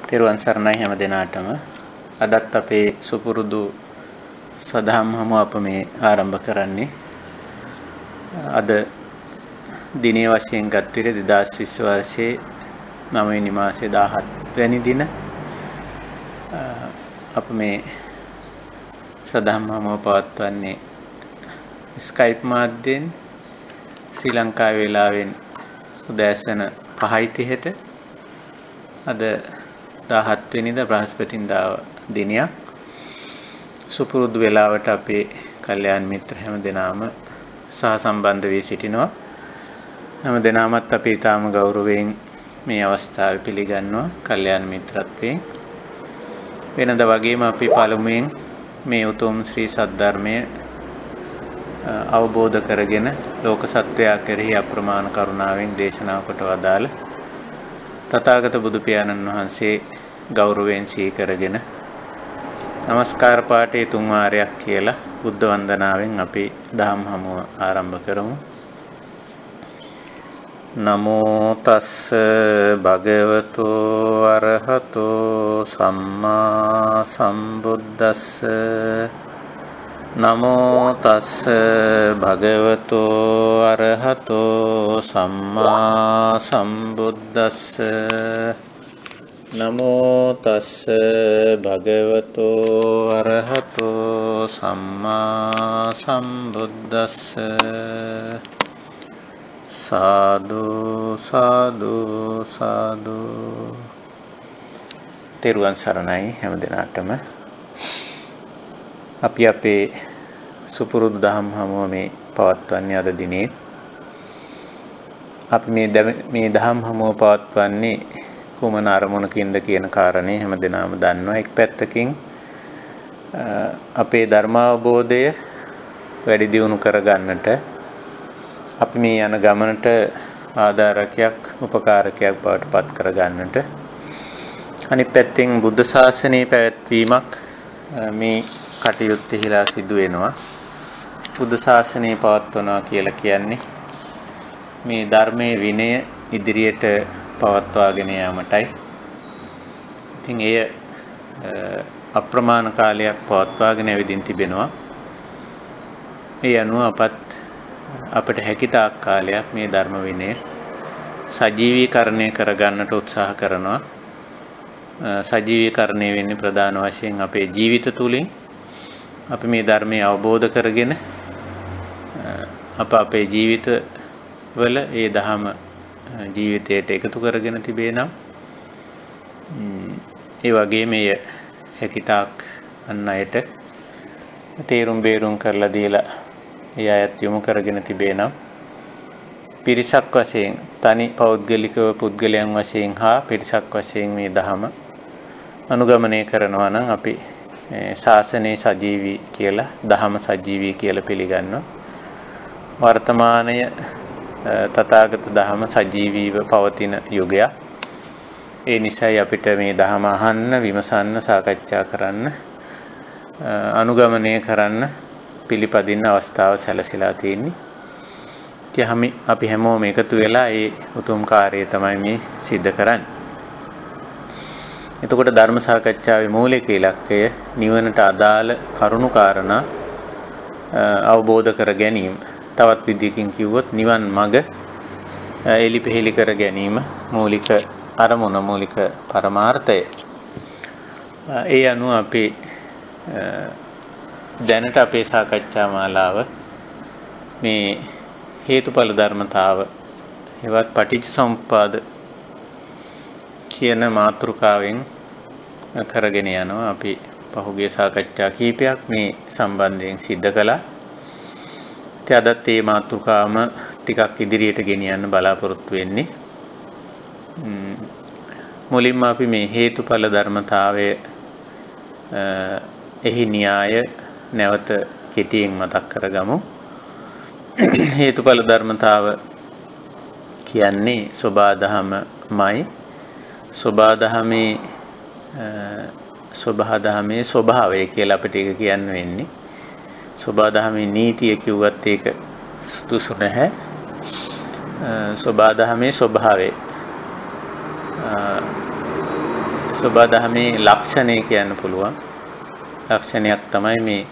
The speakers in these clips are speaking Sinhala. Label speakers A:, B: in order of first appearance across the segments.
A: තෙරුවන් සරණයි හැම දිනාටම. අදත් අපේ සුපුරුදු සදහම් හමු අප මේ ආරම්භ කරන්නේ. අද දිනේ වශයෙන් ගත් විට 2020 වර්ෂයේ 9 වෙනි මාසයේ 17 වෙනි දින අප මේ සදහම් හමුව පවත්වන්නේ ස්කයිප් මාධ්‍යයෙන් ශ්‍රී ලංකා වේලාවෙන් උදෑසන 5:30ට අද 17 වෙනිදා බ්‍රහස්පතින්දා දිනයක් සුපුරුදු වේලාවට අපේ කල්යාණ මිත්‍ර හැම දෙනාම සහසම්බන්ධ වී සිටිනවා. හැම දෙනාමත් අපි ඊටාම ගෞරවයෙන් මේ අවස්ථාව පිළිගන්නවා කල්යාණ මිත්‍රත්වයෙන්. වෙනද වගේම අපි පළමුවෙන් මේ උතුම් ශ්‍රී සද්ධර්මයේ අවබෝධ කරගෙන ලෝක සත්වයා කෙරෙහි අප්‍රමාණ කරුණාවෙන් දේශනා කොට වදාළ තථාගත බුදු පියාණන් වහන්සේ ගෞරවයෙන් සිහි කරගෙන නමස්කාර පාඨයේ 3 වාරයක් කියලා බුද්ධ වන්දනාවෙන් අපි දහම් හමුව ආරම්භ කරමු. නමෝ තස්ස භගවතු අරහතෝ සම්මා සම්බුද්දස්ස නමෝ තස්ස භගවතු අරහතෝ සම්මා සම්බුද්දස්ස නමෝ තස්ස භගවතු අරහතෝ සම්මා සම්බුද්දස්ස සාදු සාදු සාදු. තෙරුවන් සරණයි හැම දිනාටම. අපි අපේ සුපුරුදු දහම් හමුව මේ පවත්වන්නේ අද දිනේ. අපි මේ දහම් හමුව පවත්වන්නේ කුමන අරමුණකින්ද කියන කාරණේ හැම දිනම දන්නවා. එක් පැත්තකින් අපේ ධර්මාවබෝධය වැඩි දියුණු කරගන්නට අපි මේ යන ගමනට ආධාරකයක් උපකාරකයක් බවට පත් කරගන්නට, අනිත් පැත්තෙන් බුද්ධ ශාසනයේ පැවැත්වීමක් මේ කටයුත්තෙහිලා සිදු වෙනවා. බුද්ධ ශාසනය පවත්වනවා කියලා කියන්නේ මේ ධර්මයේ විනය ඉදිරියට පවත්වාගෙන යාමටයි. ඉතින් එය අප්‍රමාණ කාලයක් පවත්වාගෙන ඇවිදින් තිබෙනවා. ඒ අනුව අපට හැකි තාක් කාලයක් මේ ධර්ම විනය සජීවීකරණය කරගන්නට උත්සාහ කරනවා. සජීවීකරණය වෙන්නේ ප්‍රධාන වශයෙන් අපේ ජීවිත තුලින්. අපි මේ ධර්මය අවබෝධ කරගෙන අපේ ජීවිත වල ඒ දහම ජීවිතයට එකතු කරගෙන තිබේ නම් ඒ වගේම එය හැකිතාක් අන් අයට තේරුම් බේරුම් කරලා දීලා ඒ අයත් යොමු කරගෙන තිබේ නම් පිරිසක් වශයෙන් තනි පෞද්ගලිකව පුද්ගලයන් වශයෙන් හා පිරිසක් වශයෙන් මේ දහම අනුගමනය කරනවා නම් අපි ශාසනයේ සජීවී කියලා, දහම සජීවී කියලා පිළිගන්නවා. වර්තමානය තථාගත දහම සජීවීව පවතින යුගයක්. ඒ නිසායි අපිට මේ දහම අහන්න, විමසන්න, සාකච්ඡා කරන්න, අනුගමනය කරන්න, පිළිපදින්න අවස්ථාව සැලසීලා තියෙන්නේ. ඉතින් අපි හැමෝම එකතු වෙලා ඒ උතුම් කාර්යය තමයි මේ සිද්ධ කරන්නේ. එතකොට ධර්ම සාකච්ඡාවේ මූලික ඉලක්කය නිවනට අදාළ කරුණු කාරණා අවබෝධ කර ගැනීම. තවත් විදිහකින් කිව්වොත් නිවන් මඟ එලිපෙහෙලි කර ගැනීම මූලික අරමුණ, මූලික පරමාර්ථය. ඒ අනුව අපි දැනට අපේ සාකච්ඡා මාලාව මේ හේතුඵල ධර්මතාව එවත් පටිච්චසමුප්පාද කියන මාතෘකාවෙන් කරගෙන යනවා. අපි පහුගිය සාකච්ඡා කීපයක් මේ සම්බන්ධයෙන් සිද්ධ කළා. අදත් මේ මාතෘකාවම ටිකක් ඉදිරියට ගෙනියන්න බලාපොරොත්තු වෙන්නේ. මුලින්ම අපි මේ හේතුඵල ධර්මතාවය එහි න්‍යාය නැවත කෙටියෙන් මතක් කරගමු. හේතුඵල ධර්මතාව කියන්නේ සෝබාදහමයි. සෝබාදහමේ ස්වභාවය කියලා අපිට ඒක කියන්න වෙන්නේ. සෝබාදහමේ නීතිය කිව්වත් ඒක සුදුසු නැහැ. සෝබාදහමේ ස්වභාවය සබා දහමේ ලක්ෂණය කියන්න පුළුවන්. ලක්ෂණයක් තමයි මේ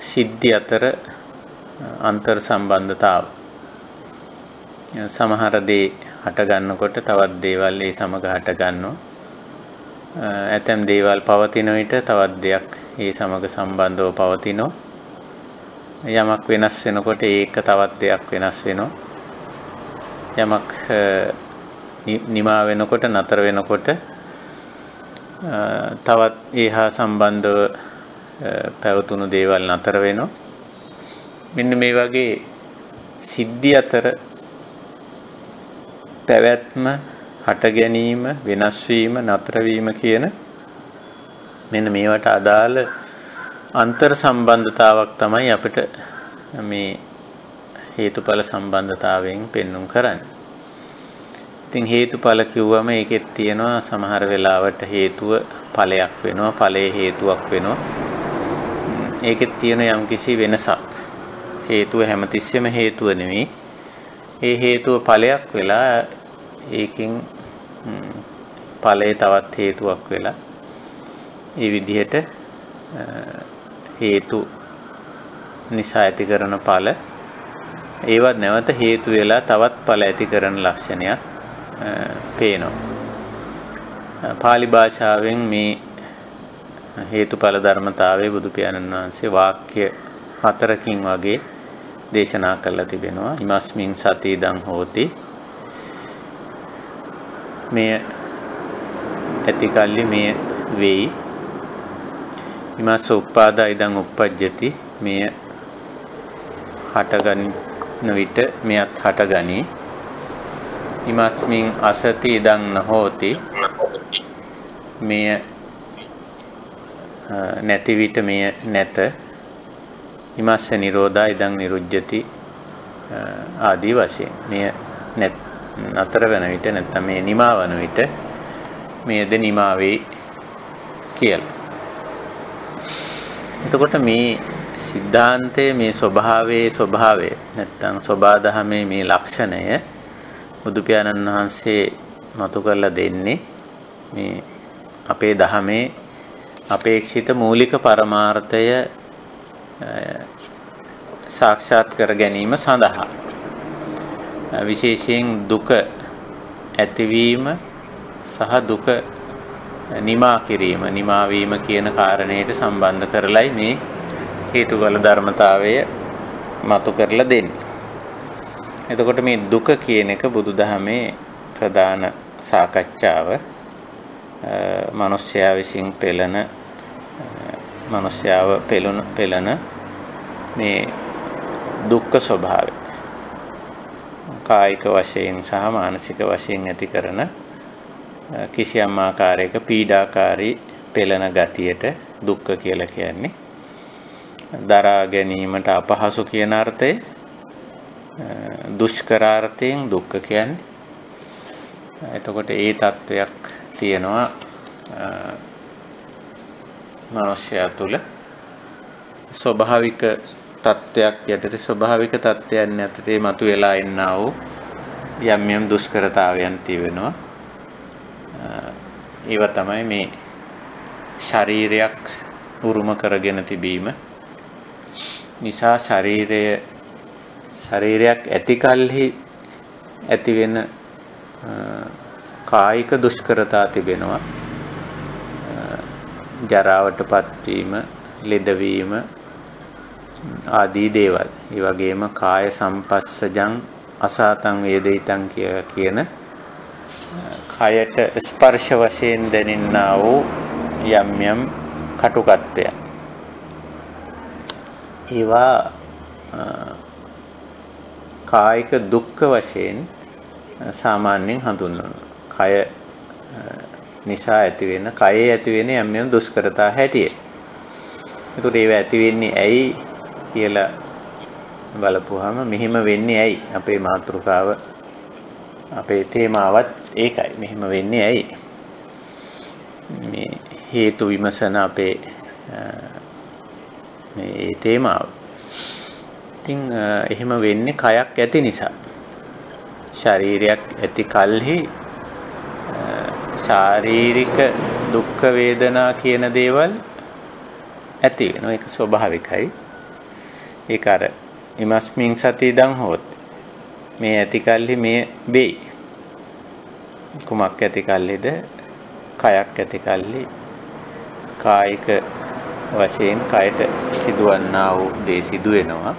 A: සිද්ධි අතර අන්තර් සම්බන්ධතාව. සමහර දේ හට ගන්නකොට තවත් දේවල් ඒ සමග හට ගන්නවා. ඇතැම් දේවල් පවතින විට තවත් දෙයක් ඒ සමග සම්බන්ධව පවතිනවා. යමක් වෙනස් වෙනකොට ඒක තවත් දෙයක් වෙනස් වෙනවා. යමක් නිමා වෙනකොට නතර වෙනකොට තවත් ඒහා සම්බන්ධව පැවතුණු දේවල් නතර වෙනවා. මෙන්න මේ වගේ සිද්ධි අතර පැවැත්ම, හට ගැනීම, වෙනස් වීම, නතර වීම කියන මෙන්න මේවට අදාළ අන්තර් සම්බන්ධතාවක් තමයි අපිට මේ හේතුඵල සම්බන්ධතාවයෙන් පෙන්눔 කරන්නේ. ඉතින් හේතුඵල කිව්වම ඒකෙත් තියෙනවා සමහර වෙලාවට හේතුව ඵලයක් වෙනවා, ඵලයේ හේතුවක් වෙනවා. ඒකෙත් තියෙන යම්කිසි වෙනසක්. හේතුව හැමතිස්සෙම හේතුව නෙවෙයි. ඒ හේතුව ඵලයක් වෙලා ඒකෙන් ඵලයේ තවත් හේතුවක් වෙලා ඒ විදිහට හේතු නිසා ඇති කරන ඵල ඒවත් නැවත හේතු වෙලා තවත් ඵල ඇති කරන ලක්ෂණයක් පේනවා. පාලි භාෂාවෙන් මේ හේතුඵල ධර්මතාවයේ බුදු පියාණන් වහන්සේ වාක්‍ය 4කින් වගේ දේශනා කරලා තිබෙනවා. ඉමස්මින් සති ඉදං හෝති. මෙය ඇති කල්ලි මෙය වෙයි. ඉමස්ස උප්පාදා ඉදං උප්පජ්ජති. මෙය හටගන්න විට මෙයත් හටගනී. ඉමස්මින් අසති ඉදං නහෝති. මෙය නැති විට මෙය නැත. ඉමස්ස නිරෝධා ඉදං නිරුජ්ජති ආදී වශයෙන් මෙය නතර වෙන විට නැත්නම් මේ නිමා වන විට මෙයද නිමා වේ කියලා. එතකොට මේ සිද්ධාන්තයේ මේ ස්වභාවය නැත්නම් සබා දහමේ මේ ලක්ෂණය බුදු පියාණන් වහන්සේ මතු කරලා දෙන්නේ මේ අපේ දහමේ අපේක්ෂිත මූලික පරමාර්ථය සාක්ෂාත් කර ගැනීම සඳහා. විශේෂයෙන් දුක ඇතිවීම සහ දුක නිමා කිරීම, නිමා වීම කියන කාරණයට සම්බන්ධ කරලයි මේ හේතුඵල ධර්මතාවය මතු කරලා දෙන්නේ. එතකොට මේ දුක කියන එක බුදුදහමේ ප්‍රධාන සාකච්ඡාව. මිනිස්යා විසින් මිනිස්යාව පෙළන මේ දුක්ඛ ස්වභාවය. කායික වශයෙන් සහ මානසික වශයෙන් ඇති කරන කිසියම් ආකාරයක පීඩාකාරී පෙළන ගතියට දුක්ඛ කියලා කියන්නේ. දරා ගැනීමට අපහසු කියන අර්ථය, දුෂ්කරාර්ථයෙන් දුක්ඛ කියන්නේ. එතකොට ඒ තත්වයක් තියෙනවා මනුෂ්‍යයා තුළ. ස්වභාවික තත්වයක් යටතේ, ස්වභාවික තත්වයන් යටතේ මතුවලා එන්නා වූ යම් දුෂ්කරතාවයන් තියෙනවා. ඒව තමයි මේ ශරීරයක් උරුම කරගෙන තිබීම නිසා ශරීරයක් ඇති කලෙහි ඇති වෙන කායික දුෂ්කරතා තිබෙනවා. ජරාවටපත් වීම, ලෙඩවීම ආදී දේවල්. ඒ වගේම කාය සම්පස්සජං අසාතං වේදිතං කියන කයට ස්පර්ශ වශයෙන් දැනෙන්නා වූ යම් කටුකත්වයන්. ඒවා කායික දුක්ඛ වශයෙන් සාමාන්‍යයෙන් හඳුන්වනවා. කය නිසා ඇති වෙන, කයේ ඇති වෙන යම් දුෂ්කරතා හැටියට. ඒකට ඒව ඇති වෙන්නේ ඇයි කියලා බලපුවාම මෙහිම වෙන්නේ ඇයි? අපේ මාතෘකාව, අපේ තේමාවත් ඒකයි. මෙහිම වෙන්නේ ඇයි? මේ හේතු විමසන අපේ මේ තේමාව. ඉතින් එහෙම වෙන්නේ කයක් ඇති නිසා. ශරීරයක් ඇති කල්හි ශාරීරික දුක් වේදනා කියන දේවල් ඇති වෙනවා. ඒක ස්වභාවිකයි. ඒක අර ඉමස්මින් සති ඉදං හෝති. මේ ඇති කල්හි මේ වෙයි. කුමක් ඇති කල්හිද? කයක් ඇති කල්හි කායික වශයෙන් කයට සිදුවන්නා වූ දේ සිදු වෙනවා.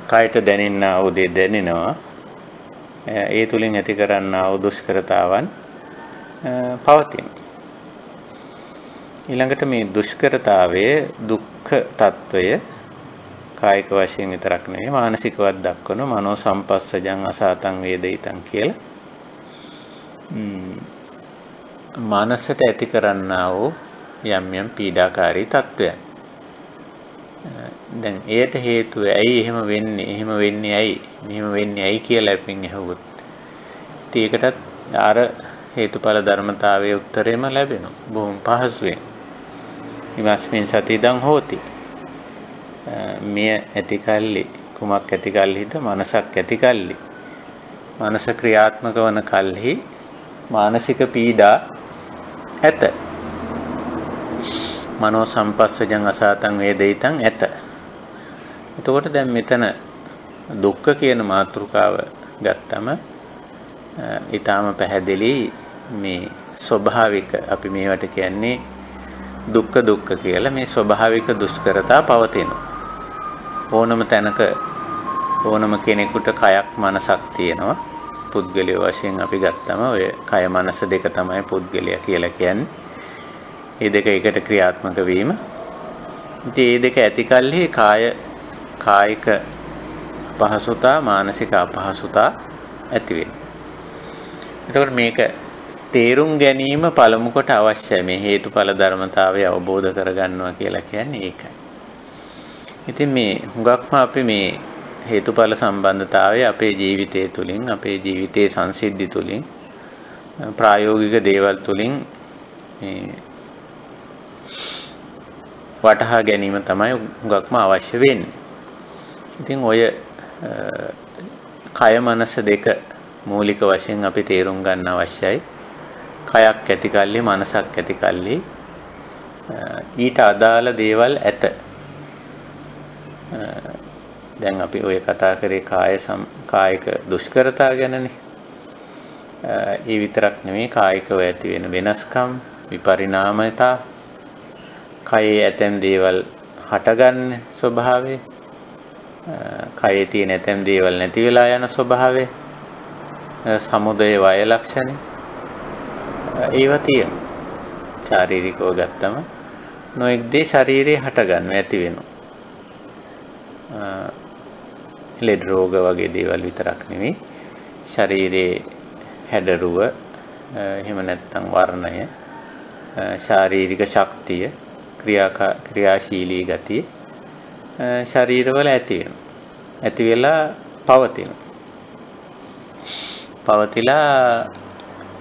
A: කයට දැනෙන්නා වූ දේ දැනෙනවා. ඒ තුලින් ඇති කරන්නා වූ දුෂ්කරතාවන් පවතින. ඊළඟට මේ දුෂ්කරතාවයේ දුක්ඛ తত্ত্বය කායික වශයෙන් විතරක් නෙවෙයි මානසිකවත් දක්වන මනෝ සම්පස්සජං අසාතං වේදිතං කියලා. මානසට ඇති කරන්නා වූ යම් යම් පීඩාකාරී තත්වයන්. දැන් ඒට හේතුව ඇයි එහෙම වෙන්නේ? එහෙම වෙන්නේ ඇයි? මෙහෙම වෙන්නේ ඇයි කියලා අපින් අහුවොත්. ඒකටත් අර හේතුඵල ධර්මතාවයේ උත්තරෙම ලැබෙනවා. බොහොම පහසුවෙන්. ඉමස්මින් සතිදං හෝති. මෙය ඇති කල්ලි කුමක් ඇති කල්හිද? මනසක් ඇති කල්ලි. මනස ක්‍රියාත්මක වන කල්හි මානසික පීඩා ඇත. මනෝ සම්පස්සජං අසාතං වේදිතං ඇත. එතකොට දැන් මෙතන දුක්ඛ කියන මාතෘකාව ගත්තම ඊටාම පැහැදිලි මේ ස්වභාවික අපි මේවට කියන්නේ දුක්ඛ කියලා මේ ස්වභාවික දුෂ්කරතා පවතිනවා. ඕනම තැනක ඕනම කෙනෙකුට කයක් මනසක් තියෙනවා. පුද්ගලිය වශයෙන් අපි ගත්තම ඔය කය මනස දෙක තමයි පුද්ගලිය කියලා කියන්නේ. මේ දෙක එකට ක්‍රියාත්මක වීම. ඉතින් මේ දෙක ඇති කල්හි කායික අපහසුතා මානසික අපහසුතා ඇති වෙනවා. එතකොට මේක තේරුම් ගැනීම පළමු කොට අවශ්‍යයි. මේ හේතුඵල ධර්මතාවය අවබෝධ කරගන්නවා කියලා කියන්නේ ඒකයි. ඉතින් මේ හුඟක්ම අපි මේ හේතුඵල සම්බන්ධතාවය අපේ ජීවිතය තුළින් අපේ ජීවිතයේ සංසිද්ධි තුළින් ප්‍රායෝගික දේවල් තුළින් මේ වටහා ගැනීම තමයි හුඟක්ම අවශ්‍ය වෙන්නේ. ඉතින් ඔය කය මනස දෙක මූලික වශයෙන් අපි තේරුම් ගන්න අවශ්‍යයි. කයක් ඇති කල්ලි මනසක් ඇති කල්ලි ඊට අදාළ දේවල් ඇත. දැන් අපි ඔය කතා කරේ කායික දුෂ්කරතා ගැනනේ. ඒ විතරක් නෙමෙයි කායිකව ඇති වෙන වෙනස්කම් විපරිණාමතා කයේ ඇතැම් දේවල් හටගන්න ස්වභාවය කයේ තියෙන ඇතැම් දේවල් නැති වෙලා යන ස්වභාවය සමුදය වය ලක්ෂණ ඒවා තියෙනවා. ශාරීරිකව ගත්තම නොඑක් දේ ශරීරයේ හටගන්න ඇති වෙනවා. ලෙඩ රෝග වගේ දේවල් විතරක් නෙමෙයි ශරීරයේ හැඩරුව එහෙම නැත්නම් වර්ණය ශාරීරික ශක්තිය ක්‍රියාශීලී ගතිය ශරීරවල ඇති වෙනවා. ඇති වෙලා පවතිනවා. පවතිලා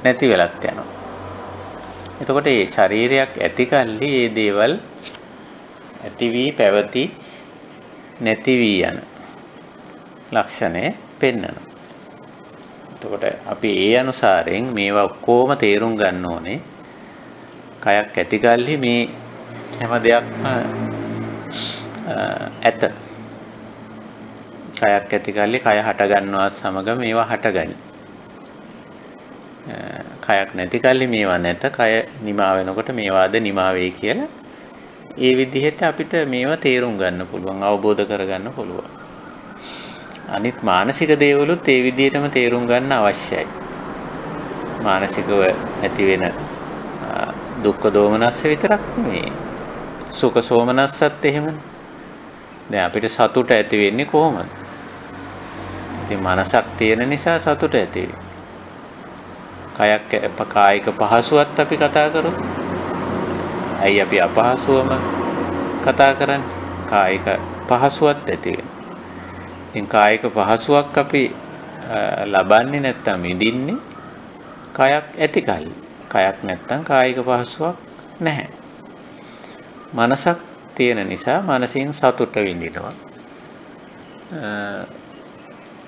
A: නැති වෙලත් යනවා. එතකොට මේ ශරීරයක් ඇති කල්ලි මේ දේවල් ඇති වී පැවති නැති වී යන ලක්ෂණය පෙන්වනවා. එතකොට අපි ඒ අනුසාරයෙන් මේවා ඔක්කොම තේරුම් ගන්න ඕනේ. කයක් ඇති කල්හි මේ හැම දෙයක්ම ඇත. කයක් ඇති කල්ලි කය හට ගන්නවත් සමග මේවා හටගනි. කයක් නැති කල්ලි මේවා නැත. කය නිමා වෙනකොට මේවාද නිමා වෙයි කියලා ඒ විදිහට අපිට මේවා තේරුම් ගන්න පුළුවන්, අවබෝධ කරගන්න පුළුවන්. අනිත් මානසික දේවලුත් ඒ විදිහටම තේරුම් ගන්න අවශ්‍යයි. මානසිකව ඇති වෙන දුක්ඛ දෝමනස්ස විතරක් නෙමෙයි. සුඛ සෝමනස්සත් එහෙමනේ. දැන් අපිට සතුට ඇති වෙන්නේ කොහොමද? ඉතින් මනසක් තියෙන නිසා සතුට ඇති වෙනවා. කායික පහසුවත් අපි කතා කරොත් ඇයි අපි අපහසුවම කතා කරන්නේ? කායික පහසුවත් ඇති වෙනවා. ඉතින් කායික පහසුවක් අපි ලබන්නේ නැත්තම් විඳින්නේ කයක් ඇති කල්ලි. කයක් නැත්තම් කායික පහසුවක් නැහැ. මනසක් තියෙන නිසා මනසින් සතුට විඳිනවා.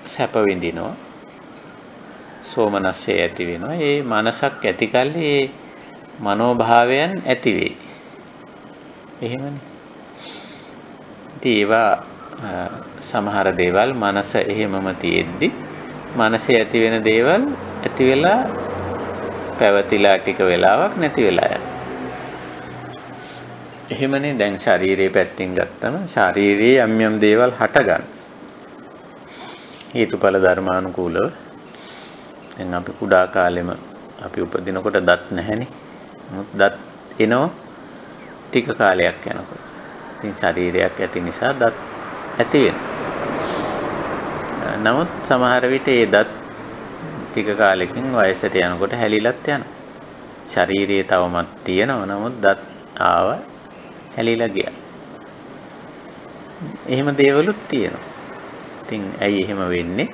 A: සැප විඳිනවා. සෝමනස්සේ ඇති වෙනවා. ඒ මනසක් ඇති කල්ලි ඒ මනෝභාවයන් ඇති වෙයි. එහෙමනේ. ඉතින් ඒවා සමහර දේවල් මනස එහෙමම තියෙද්දි මනසේ ඇති වෙන දේවල් ඇති වෙලා පැවතිලා ටික වෙලාවක් නැති වෙලා යනවා. එහෙමනේ දැන් ශරීරයේ පැත්තෙන් ගත්තම ශරීරයේ යම් යම් දේවල් හටගන්න. හේතුඵල ධර්මානුකූලව දැන් අපි කුඩා කාලෙම අපි උපදිනකොට දත් නැහැනේ. නමුත් දත් එනවා ටික කාලයක් යනකොට. ඉතින් ශරීරයක් ඇති නිසා දත් ඇති වෙනවා. නමුත් සමහර විට ඒ දත් ටික කාලෙකින් වයසට යනකොට හැලිලත් යනවා. ශරීරයේ තවමත් තියෙනවා. නමුත් දත් ආව හැලිලා ගියා. එහෙම දේවලුත් තියෙනවා. ඉතින් ඇයි එහෙම වෙන්නේ?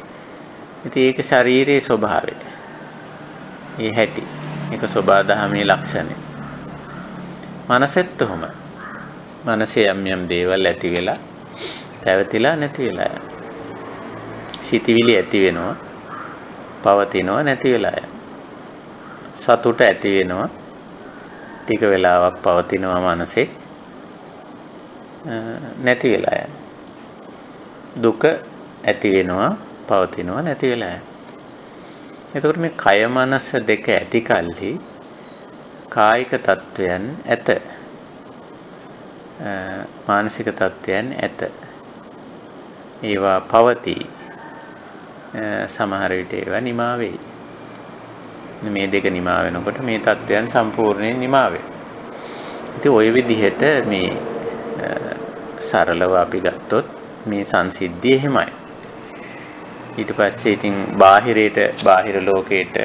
A: ඉතින් ඒක ශරීරයේ ස්වභාවය. ඒ හැටි. ඒක සබා දහමේ ලක්ෂණය. මනසෙත් උහම. මනසේ යම් යම් දේවල් ඇති වෙලා පැවතිලා නැති වෙලා යනවා. සිතිවිලි ඇති වෙනවා, පවතිනවා, නැති වෙලා යනවා. සතුට ඇති වෙනවා, ටික වෙලාවක් පවතිනවා මනසේ, නැති වෙලා යනවා. දුක ඇති වෙනවා, පවතිනවා, නැති වෙලා යනවා. එතකොට මේ කය මනස දෙක ඇති කල්හි කායික තත්වයන් ඇත, මානසික තත්වයන් ඇත. ඒවා පවතී. සමහර විට ඒවා නිමා වෙයි. මේ දෙක නිමා වෙනකොට මේ තත්වයන් සම්පූර්ණයෙන් නිමා වෙයි. ඉතින් ওই විදිහට මේ සරලව අපි ගත්තොත් මේ සංසිද්ධිය එහෙමයි. ඊට පස්සේ ඉතින් බාහිර ලෝකයට,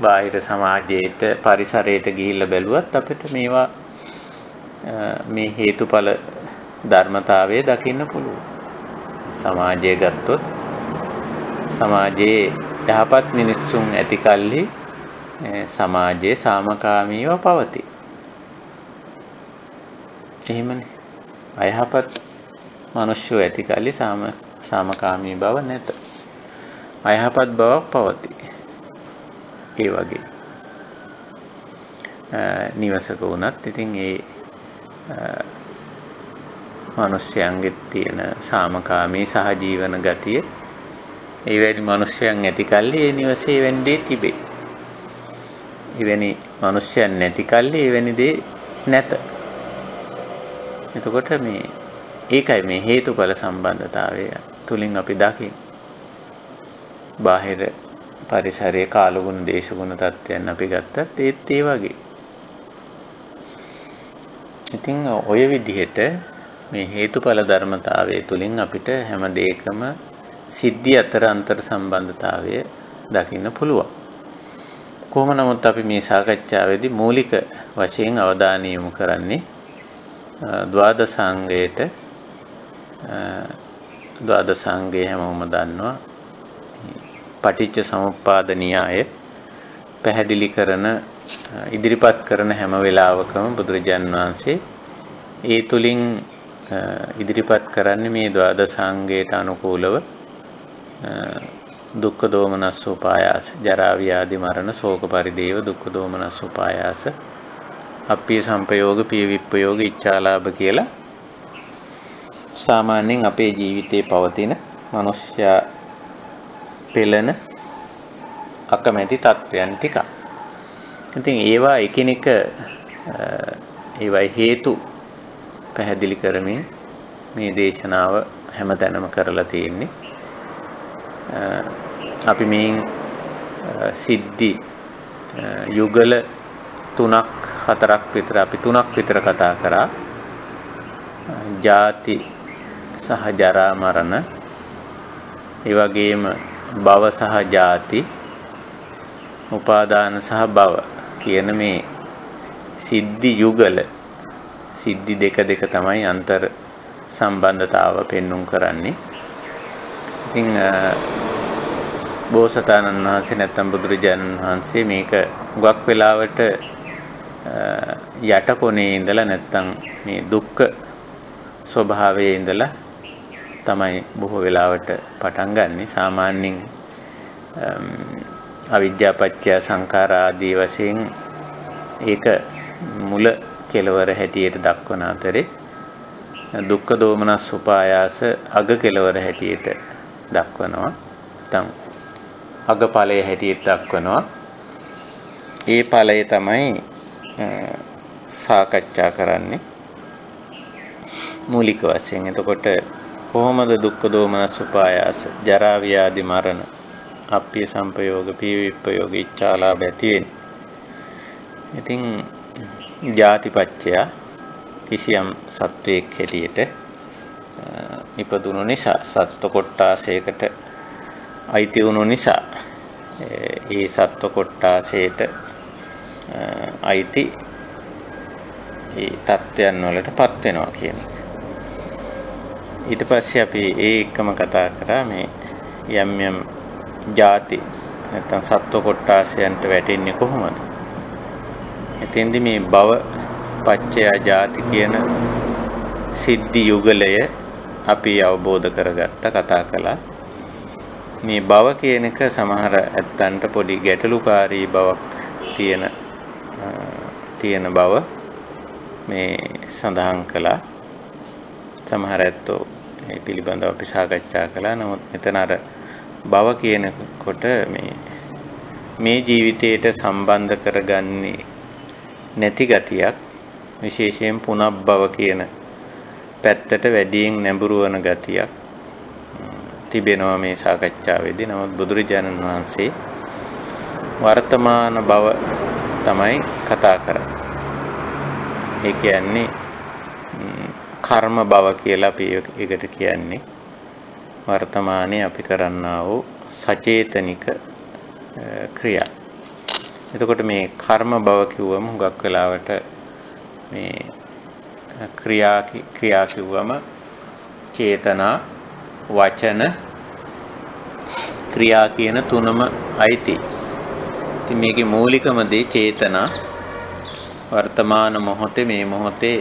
A: බාහිර සමාජයට, පරිසරයට ගිහිල්ලා බැලුවත් අපිට මේවා මේ හේතුඵල ධර්මතාවය දකින්න පුළුවන්. සමාජය ගත්තොත් සමාජයේ යහපත් මිනිස්සුන් ඇති කල්හි සමාජයේ සාමකාමීව පවතී. එහෙමනේ. අයහපත් මිනිස්සු ඇති කල්හි සාමකාමී බව නැත. අයහපත් බවක් පවතී. ඒ වගේ නිවසක වුණත් ඉතින් ඒ මිනිස්යන්ගේ තියෙන සාමකාමී සහජීවන ගතිය එවැනි මිනිස්යන් ඇති කල්ලි ඒ නිවසේ එවැනි දේ තිබේ. එවැනි මිනිස්යන් නැති කල්ලි එවැනි දේ නැත. එතකොට ඒකයි මේ හේතුඵල සම්බන්ධතාවය තුලින් අපි දකින්නේ. බාහිර පරිසරයේ කාලගුණ දේශගුණ තත්ත්වයන් අපි ගත්තත් ඒත් ඒ වගේ. ඉතින් ඔය විදිහට මේ හේතුඵල ධර්මතාවය තුලින් අපිට හැම දෙයකම සිද්ධි අතර අන්තර් සම්බන්ධතාවය දකින්න පුළුවන්. කොහොම නමුත් අපි මේ සාකච්ඡාවේදී මූලික වශයෙන් අවධානය යොමු කරන්නේ ද්වාදසාංගයට. ද්වාදසාංගය හැමෝම දන්නවා. පටිච්ච සමුප්පාද න්‍යාය පැහැදිලි කරන ඉදිරිපත් කරන හැම වෙලාවකම බුදුරජාණන් වහන්සේ ඒ තුලින් ඉදිරිපත් කරන්නේ මේ ද්වාදසාංගයට අනුකූලව දුක්ඛ දෝමනස්ස උපායාස, ජරා ව්‍යාධි මරණ ශෝක පරිදේව දුක්ඛ දෝමනස්ස උපායාස, අප්පිය සංපයෝග පිය විප්පයෝග ඉච්ඡාලාභ කියලා සාමාන්‍යයෙන් අපේ ජීවිතේ පවතින මනුෂ්‍යයා පෙළෙන අකමැති තත්වයන් ටික. ඉතින් ඒවා එකිනෙක ඒවයි හේතු පැහැදිලි කරමින් මේ දේශනාව හැමතැනම කරලා තියෙන්නේ. අපි මේ සිද්ධි යුගල 3-4ක් විතර අපි 3ක් විතර කතා කරා. ජාති සහ ජරා මරණ, ඒ වගේම භව සහ ජාති, උපාදාන සහ භව කියන මේ සිද්ධි යුගල, සිද්ධි දෙක තමයි අන්තර් සම්බන්ධතාව පෙන්눔 කරන්නේ. ඉතින් බෝසතාණන් වහන්සේ නැත්නම් බුදුරජාණන් වහන්සේ මේක හුඟක් වෙලාවට යට කොනේ ඉඳලා නැත්නම් මේ දුක්ඛ ස්වභාවයේ ඉඳලා තමයි බොහෝ වෙලාවට පටන් ගන්නෙ. සාමාන්‍යයෙන් අවිද්‍යා පත්‍ය සංඛාර ආදී වශයෙන් ඒක මුල කෙලවර හැටියට දක්වන අතරේ දුක්ඛ දෝමනස් උපායාස අග කෙලවර හැටියට දක්වනවා. නැත්නම් අග ඵලයේ හැටියට දක්වනවා. ඒ ඵලය තමයි සාකච්ඡා කරන්නේ මූලික වශයෙන්. එතකොට කොහොමද දුක්ඛ දෝමනස් උපායාස ජරා ව්‍යාධි මරණ අප්පිය සංපයෝග පීවිප්පයෝග ඉච්ඡාලාභ ඇති වෙන්නේ? ඉතින් ජාතිපච්චය කිසියම් සත්වයක් හැටියට ඉපදුණු නිසා සත්ව කොට්ටාසයකට අයිති වුණු නිසා ඒ සත්ව කොට්ටාසයට අයිති ඒ තත්ත්වයන් වලටපත් වෙනවා කියන එක. ඊට පස්සේ අපි ඒ එකම කතා කරා මේ යම් යම් ಜಾති නැත්නම් සත්ව කොට්ටාසයන්ට වැටෙන්නේ කොහොමද? එතෙන්දි මේ භව පච්චය ಜಾති කියන සිද්ධි යුගලය අපි අවබෝධ කරගත්ත කතා කළා. මේ භව කියන එක සමහර ඇත්තන්ට පොඩි ගැටලුකාරී බවක් තියෙන බව මේ සඳහන් කළා. සමහර ඇත්තෝ මේ පිළිබඳව අපි සාකච්ඡා කළා. නමුත් මෙතන අර භව කියනකොට මේ ජීවිතයට සම්බන්ධ කරගන්නේ නැති ගතියක්, විශේෂයෙන් පුනබ්බව කියන පැත්තට වැඩියෙන් නැඹුරු වන ගතියක් තිබෙනවා මේ සාකච්ඡාවේදී. නමුත් බුදුරජාණන් වහන්සේ වර්තමාන භව තමයි කතා කරන්නේ. ඒ කියන්නේ කර්ම භව කියලා අපි ඒකට කියන්නේ. වර්තමානයේ අපි කරන්නා වූ සචේතනික ක්‍රියා. එතකොට මේ කර්ම භව කිව්වම හුඟක් වෙලාවට මේ ක්‍රියා කිව්වම චේතනා, වචන, ක්‍රියා කියන තුනම අයිති. ඉතින් මේකේ මූලිකම දේ චේතනා. වර්තමාන මොහොතේ මේ මොහොතේ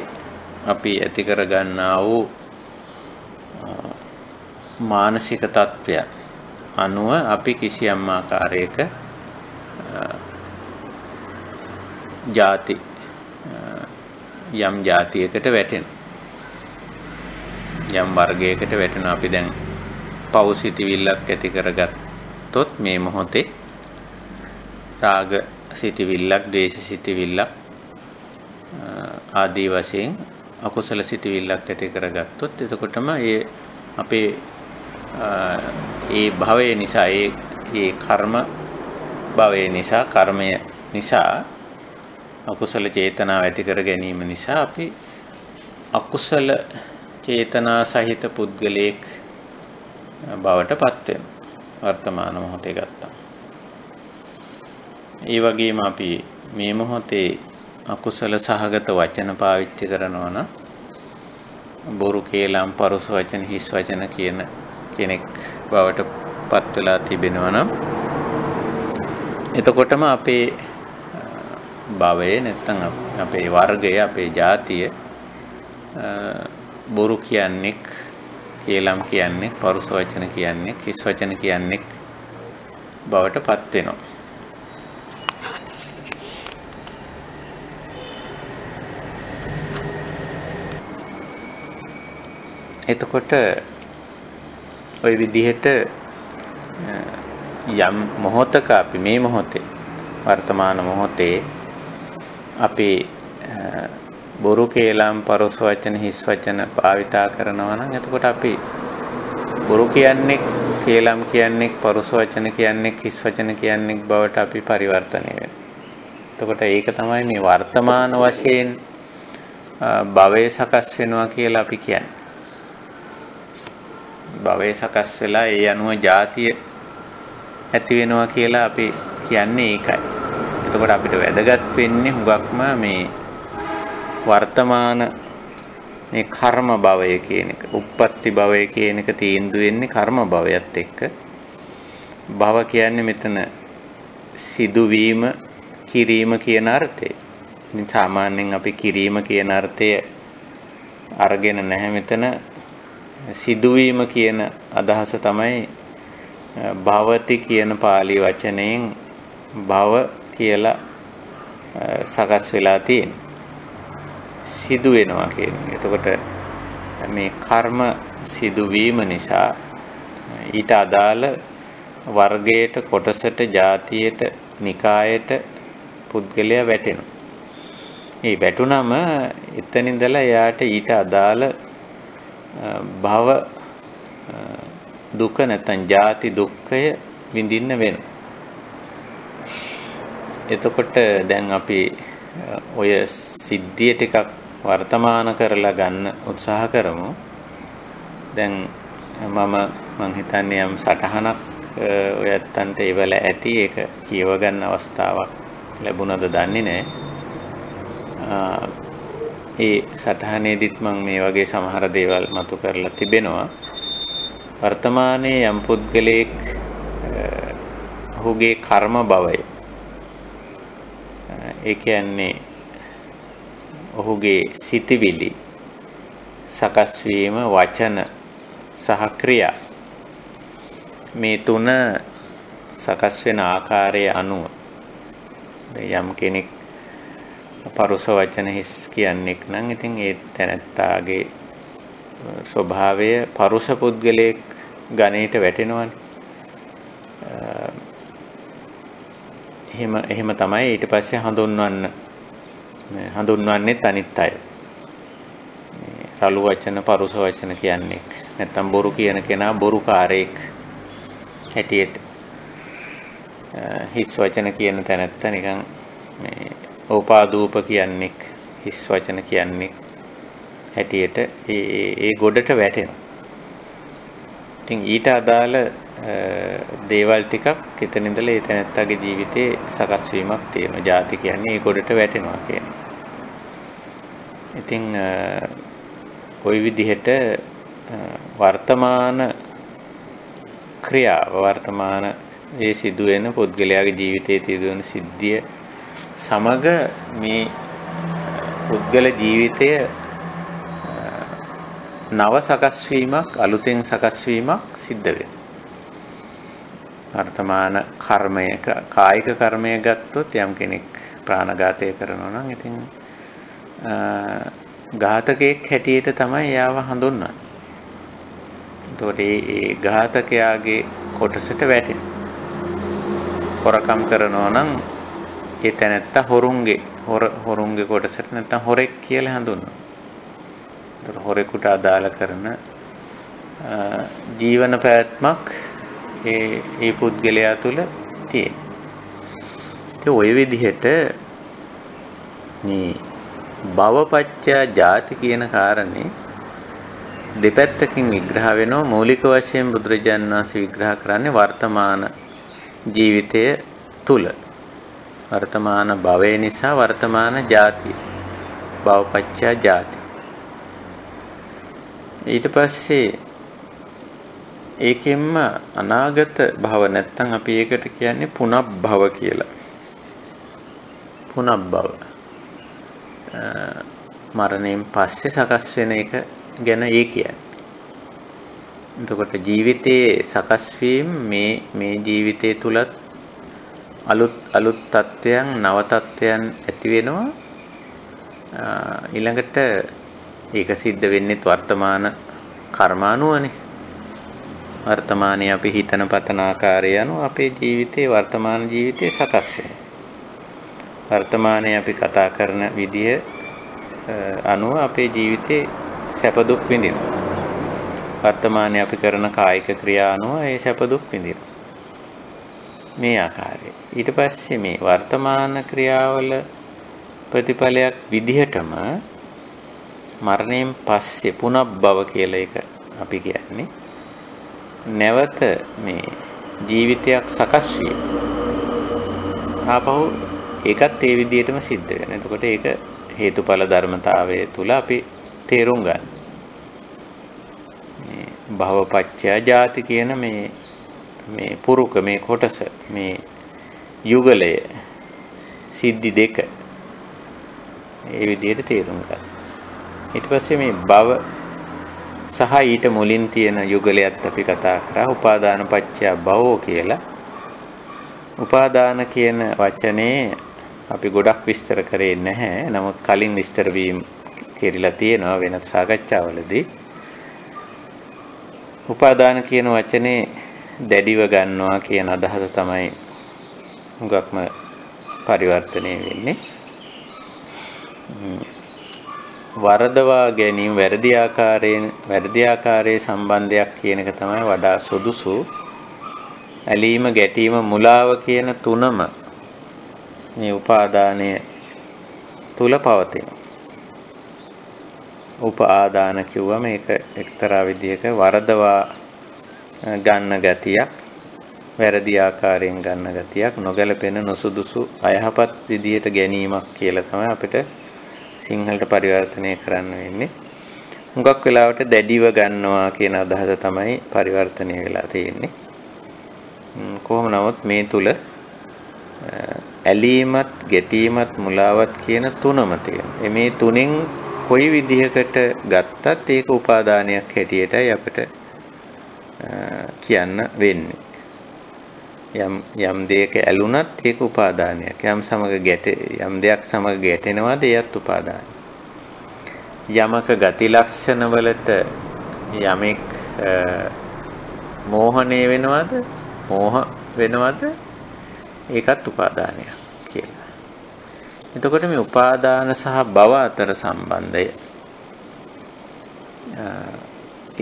A: අපි ඇති කර ගන්නා වූ මානසික තත්ත්වය අනුව අපි කිසියම් ආකාරයක ಜಾති යම් ಜಾතියකට වැටෙන යම් වර්ගයකට වැටෙන. අපි දැන් පෞසිතවිල්ලක් ඇති කරගත්තොත් මේ මොහොතේ රාග සිතවිල්ලක්, ද්වේෂ සිතවිල්ලක් ආදී වශයෙන් අකුසල සිතවිල්ලක් ඇති කරගත්තොත් එතකොටම ඒ අපේ ඒ භවය නිසා ඒ කර්ම භවය නිසා, කර්මය නිසා අකුසල චේතනාව ඇති කර ගැනීම නිසා අපි අකුසල චේතනා සහිත පුද්ගලයෙක් බවට පත් වෙනවා වර්තමාන මොහොතේ ගත්තා. ඒ වගේම අපි මේ මොහොතේ අකුසල සහගත වචන පාවිච්චි කරනවා නම් බොරු කේලම් පරුස වචන හිස් වචන කියන කෙනෙක් බවට පත් වෙලා තිබෙනවා නම් එතකොටම අපේ භවයේ නැත්නම් අපේ වර්ගය, අපේ ජාතිය බොරු කියන්නේ, කේලම් කියන්නේ, පරුස වචන කියන්නේ, හිස් වචන කියන්නේ බවට පත් වෙනවා. එතකොට ওই විදිහට යම් මොහොතක අපි මේ මොහොතේ වර්තමාන මොහොතේ අපි බොරු කේලම් පරුස වචන හිස් වචන භාවිතා කරනවා නම් එතකොට අපි බොරු කියන්නේ, කේලම් කියන්නේ, පරුස වචන කියන්නේ, හිස් වචන කියන්නේ බවට අපි පරිවර්තනය වෙනවා. එතකොට ඒක තමයි මේ වර්තමාන වශයෙන් භවයේ සකස් වෙනවා කියලා අපි කියන්නේ. භවයේ සකස් වෙලා ඒ අනුව ಜಾතිය ඇති වෙනවා කියලා අපි කියන්නේ ඒකයි. එතකොට අපිට වැදගත් වෙන්නේ හුඟක්ම මේ වර්තමාන මේ කර්ම භවය කියන එක, උප්පත්ති භවය කියන එක තීන්දුව වෙන්නේ කර්ම භවයත් එක්ක. භව කියන්නේ මෙතන සිදුවීම, කිරීම කියන අර්ථය. ඉතින් සාමාන්‍යයෙන් අපි කිරීම කියන අර්ථය අරගෙන නැහැ මෙතන. සිදුවීම කියන අදහස තමයි භවති කියන පාලි වචනයෙන් භව කියලා සකස් වෙලා තියෙන. සිදු වෙනවා කියන්නේ. එතකොට මේ කර්ම සිදුවීම නිසා ඊට අදාළ වර්ගයට, කොටසට, ජාතියට, නිකායට පුද්ගලයා වැටෙනවා. මේ වැටුනම එතන ඉඳලා එයාට ඊට අදාළ භව දුක නැත්නම් ජාති දුක්ඛය විඳින්න වෙනවා. එතකොට දැන් අපි ඔය සිද්ධිය ටිකක් වර්තමාන කරලා ගන්න උත්සාහ කරමු. දැන් මම හිතන්නේ යම් සටහනක් ඔයත්තන්ට ඒවල ඇති, ඒක කියව ගන්න අවස්ථාවක් ලැබුණද දන්නේ නැහැ. ඒ සටහනේදීත් මම මේ වගේ සමහර දේවල් මතු කරලා තිබෙනවා. වර්තමානයේ යම් පුද්ගලයෙක් ඔහුගේ කර්ම භවය, ඒ කියන්නේ ඔහුගේ සිතිවිලි සකස් වීම, වචන සහ ක්‍රියා, මේ තුන සකස් වෙන ආකාරය අනුව යම් කෙනෙක් පරුස වචන හිස් කියන්නේක් නම් ඉතින් ඒ තැනැත්තාගේ ස්වභාවය පරුස පුද්ගලයෙක් ගණයට වැටෙනවනේ. එහෙම තමයි ඊට පස්සේ හඳුන්වන්නේත් අනිත් අය. රළු වචන, පරුස වචන කියන්නේ නැත්තම් බොරු කියන කෙනා බොරුකාරයෙක් හැටියට, හිස් වචන කියන තැනැත්තා නිකන් මේ ඕපාදූප කියන්නේ හිස් වචන කියන්නේ හැටියට ඒ ගොඩට වැටෙනවා. ඉතින් ඊට අදාළ දේවල් ටිකක් එතන ඉඳලා ඒ තැනැත්තාගේ ජීවිතේ සකස් වීමක් තියෙනවා. ಜಾති කියන්නේ ඒ ගොඩට වැටෙනවා කියන්නේ. ඉතින් ওই විදිහට වර්තමාන ක්‍රියාව, වර්තමාන ඒ සිදුවෙන පුද්ගලයාගේ ජීවිතයේ සිදුවෙන සිද්ධිය සමග මේ පුද්ගල ජීවිතය නව සකස් වීමක්, අලුතෙන් සකස් වීමක් සිද්ධ වෙනවා. වර්තමාන කර්මය, කායික කර්මය ගත්තොත් යම් කෙනෙක් ප්‍රාණඝාතය කරනවා නම් ඉතින් ඝාතකයෙක් හැටියට තමයි යාව හඳුන්වන්නේ. එතකොට ඒ ඝාතකයාගේ කොටසට වැටෙනවා. හොරකම් කරනවා නම් ඒ තැනැත්තා හොරුන්ගේ කොටසට නැත්නම් හොරෙක් කියලා හඳුන්වනවා. එතකොට හොරෙකුට අදාළ කරන ජීවන පැවැත්මක් ඒ පුද්ගලයා තුළ තියෙනවා. ඒ ඔය විදිහට මේ භවපච්චය ජාති කියන කාරණේ දෙපැත්තකින් විග්‍රහ වෙනවා. මූලික වශයෙන් බුදුරජාණන් වහන්සේ විග්‍රහ කරන්නේ වර්තමාන ජීවිතය තුල වර්තමාන භවය නිසා වර්තමාන ජාතිය, භවපච්චය ජාති. ඊට පස්සේ ඒකෙන්ම අනාගත භව නැත්තම් අපි ඒකට කියන්නේ පුනබ්භව කියලා. පුනබ්භව මරණයෙන් පස්සේ සකස් වෙන එක ගැන ඒ කියන්නේ. එතකොට ජීවිතයේ සකස් වීම මේ ජීවිතය තුලත් අලුත් තත්ත්වයන්, නව තත්ත්වයන් ඇති වෙනවා. ඊළඟට ඒක සිද්ධ වෙන්නේ වර්තමාන කර්මානුවනේ. වර්තමානයේ අපි හිතන පතන ආකාරය අනුව අපේ ජීවිතේ, වර්තමාන ජීවිතේ සකස් වෙනවා. වර්තමානයේ අපි කතා කරන විදිය අනුව අපේ ජීවිතේ සැප දුක් විඳිනවා. වර්තමානයේ අපි කරන කායික ක්‍රියා අනුව ඒ සැප දුක් විඳිනවා. මේ ආකාරය. ඊට පස්සේ මේ වර්තමාන ක්‍රියාවල ප්‍රතිඵලයක් විදිහටම මරණයෙන් පස්සේ පුනබ්භව කියලා එක අපි කියන්නේ නැවත මේ ජීවිතයක් සකස් වීම. ආපහු ඒකත් ඒ විදිහටම සිද්ධ වෙනවා. එතකොට ඒක හේතුඵල ධර්මතාවය තුල අපි තේරුම් ගන්න. මේ භවපච්චය ජාති කියන මේ පුරුක, මේ කොටස, මේ යුගලය, සිද්ධි දෙක ඒ විදිහට තේරුම් ගන්න. ඊට පස්සේ මේ භව සහ ඊට මුලින් තියෙන යුගලයත් අපි කතා කරා. උපාදාන පච්චය භවෝ කියලා. උපාදාන කියන වචනේ අපි ගොඩක් විස්තර කරේ නැහැ. නමුත් කලින් විස්තර වීම කෙරිලා තියෙනවා වෙනත් සාකච්ඡාවලදී. උපාදාන කියන වචනේ දැඩිව ගන්නවා කියන අදහස තමයි හුඟක්ම පරිවර්තනය වෙන්නේ. වරදවා ගැනීම වැරදි ආකාරයේ සම්බන්ධයක් කියන එක තමයි වඩා සුදුසු. ඇලීම, ගැටීම, මුලාව කියන තුනම මේ උපාදානය තුල පවතින. උපාදාන කිව්වම මේක එක්තරා විදිහක වරදවා ගන්න ගතියක්, වැරදි ආකාරයෙන් ගන්න ගතියක්, නොගැලපෙන නොසුදුසු අයහපත් විදිහට ගැනීමක් කියලා තමයි අපිට සිංහලට පරිවර්තනය කරන්න වෙන්නේ. හුඟක් වෙලාවට දැඩිව ගන්නවා කියන අදහස තමයි පරිවර්තනය වෙලා තියෙන්නේ. කොහොම නමුත් මේ තුල ඇලීමත්, ගැටීමත්, මුලාවත් කියන තුනම තියෙනවා. මේ තුනෙන් කොයි විදිහකට ගත්තත් ඒක උපාදානයක් හැටියටයි අපිට කියන්න වෙන්නේ. යම් දෙයක ඇලුනත් ඒක උපාදානයක්. යම් දෙයක් සමග ගැටෙනවාද එයත් උපාදානයක්. යමක ගති ලක්ෂණ වලට යමෙක් මෝහණය වෙනවද? මෝහ වෙනවද? ඒකත් උපාදානයක් කියලා. එතකොට මේ උපාදාන සහ භව අතර සම්බන්ධය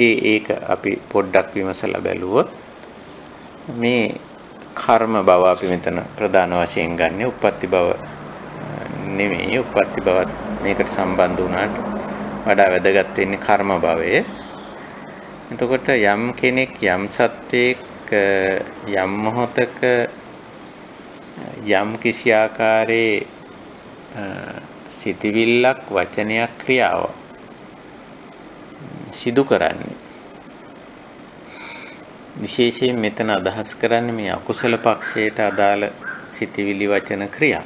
A: ඒක අපි පොඩ්ඩක් විමසලා බැලුවොත් මේ කර්ම භව අපි මෙතන ප්‍රධාන වශයෙන් ගන්න උප්පත්ති භව නෙමෙයි. උප්පත්ති භවත් මේකට සම්බන්ධ වුණාට වඩා වැදගත් වෙන්නේ කර්ම භවය. එතකොට යම් කෙනෙක් යම් සත්‍යයක යම් මොහතක යම් කිසි ආකාරයේ සිතවිල්ලක්, වචනයක්, ක්‍රියාවක් සිදු කරන්නේ විශේෂයෙන් මෙතන අදහස් කරන්නේ මේ අකුසල පක්ෂයට අදාළ සිතවිලි, වචන, ක්‍රියා.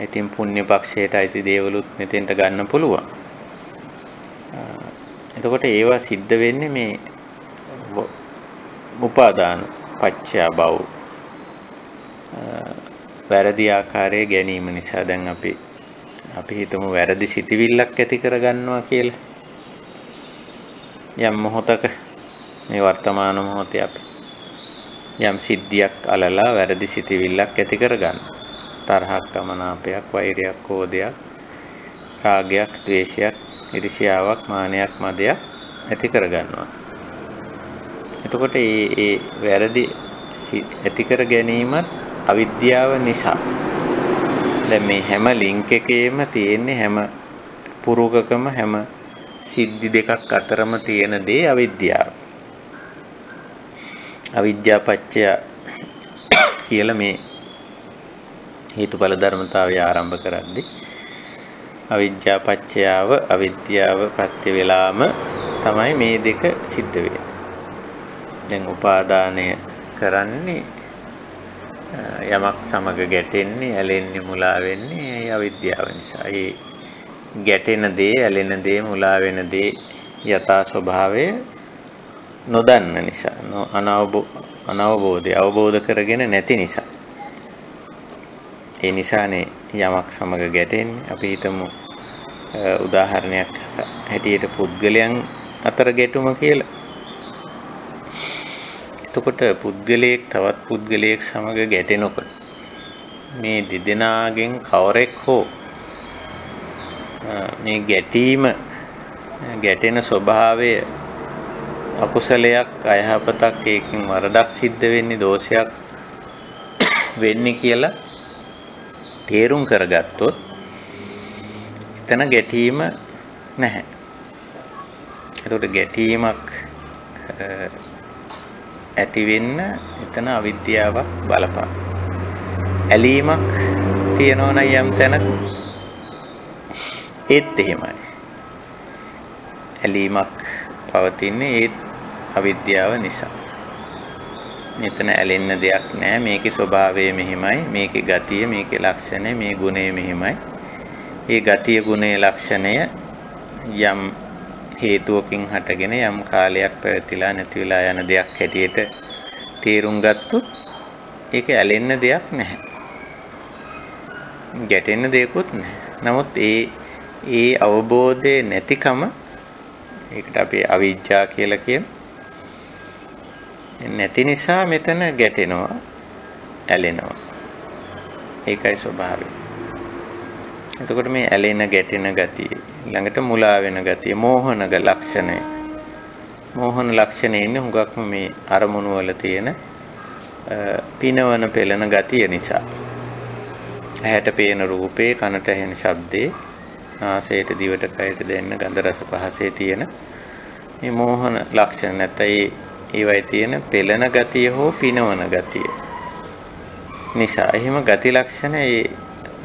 A: ඉතින් පුණ්‍ය පක්ෂයට අයිති දේවලුත් මෙතෙන්ට ගන්න පුළුවන්. එතකොට ඒවා සිද්ධ වෙන්නේ මේ උපාදාන පච්චය භව වැරදි ආකාරයේ ගැනීම නිසා. දැන් අපි හිතමු වැරදි සිතවිල්ලක් ඇති කරගන්නවා කියලා. යම් මොහොතක මේ වර්තමාන මොහොතේ අපි යම් සිද්ධියක් අලලා වැරදි සිතවිල්ලක් ඇති කරගන්න. තරහක්, අමනාපයක්, වෛරයක්, ක්‍රෝධයක්, රාගයක්, ද්වේෂයක්, ඊර්ෂ්‍යාවක්, මානයක්, මදයක් ඇති කරගන්නවා. එතකොට මේ වැරදි ඇති කර ගැනීමත් අවිද්‍යාව නිසා. දැන් මේ හැම ලින්ක් එකේම තියෙන්නේ, හැම පුරුකකම, හැම සිද්ධි දෙකක් අතරම තියෙන දේ අවිද්‍යාව. අවිද්‍යා පත්‍ය කියලා මේ හේතුඵල ධර්මතාවය ආරම්භ කරද්දී අවිද්‍යා පත්‍යාව, අවිද්‍යාව පත්‍ය වෙලාම තමයි මේ දෙක සිද්ධ වෙන්නේ. දැන් උපාදානය කරන්නේ යමක් සමග ගැටෙන්නේ, ඇලෙන්නේ, මුලා වෙන්නේ ඒ අවිද්‍යාව නිසා. ඒ ගැටෙන දේ, ඇලෙන දේ, මුලා වෙන දේ යථා ස්වභාවය නොදන්න නිසා, අවබෝධ කරගෙන නැති නිසා. ඒ නිසානේ යමක් සමග ගැටෙන්නේ. අපි හිතමු උදාහරණයක් හැටියට පුද්ගලයන් අතර ගැටුම කියලා. එතකොට පුද්ගලයෙක් තවත් පුද්ගලයෙක් සමග ගැටෙනකොට මේ දෙදෙනාගෙන් කවරෙක් හෝ මේ ගැටෙන ස්වභාවය අකුසලයක්, අයහපතක්, ඒකින් වරදක් සිද්ධ වෙන්නේ, දෝෂයක් වෙන්නේ කියලා තේරුම් කරගත්තොත් එතන ගැටීම නැහැ. එතකොට ගැටීමක් ඇති වෙන්න එතන අවිද්‍යාවක් බලපාන. ඇලීමක් තියෙනවා නම් යම් තැනක ඒත් එහෙමයි. ඇලීමක් පවතින්නේ ඒත් අවිද්‍යාව නිසා. මෙතන ඇලෙන්න දෙයක් නැහැ. මේකේ ස්වභාවය මෙහිමයි, මේකේ ගතිය, මේකේ ලක්ෂණය, මේ ගුණය මෙහිමයි. ඒ ගතිය, ගුණය, ලක්ෂණය යම් හේතුවකින් හටගෙන යම් කාලයක් පැවතිලා නැති වෙලා යන දෙයක් හැටියට තේරුම් ගත්තොත් ඒක ඇලෙන්න දෙයක් නැහැ. ගැටෙන්න දෙයක්වත් නැහැ. නමුත් ඒ අවබෝධයේ නැතිකම ඒකට අපි අවිජ්ජා කියලා කියමු. නැති නිසා මෙතන ගැටෙනවා, ඇලෙනවා. ඒකයි ස්වභාවය. එතකොට මේ ඇලෙන ගැටෙන ගතිය ළඟට මුලා වෙන ගතිය මෝහන ලක්ෂණය. මෝහන ලක්ෂණය ඉන්නේ හුඟක්ම මේ අරමුණු වල තියෙන පිනවන පෙළෙන ගතිය නිසා. ඇහැට පේන රූපේ, කනට ඇහෙන ශබ්දේ, නාසයට දිවට කයට දැනෙන ගන්ධ රස පහසේ තියෙන මේ මෝහන ලක්ෂණ නැත්නම් ඒවයි තියෙන පෙළෙන ගතිය හෝ පිනවන ගතිය නිසා එහෙම ගති ලක්ෂණ ඒ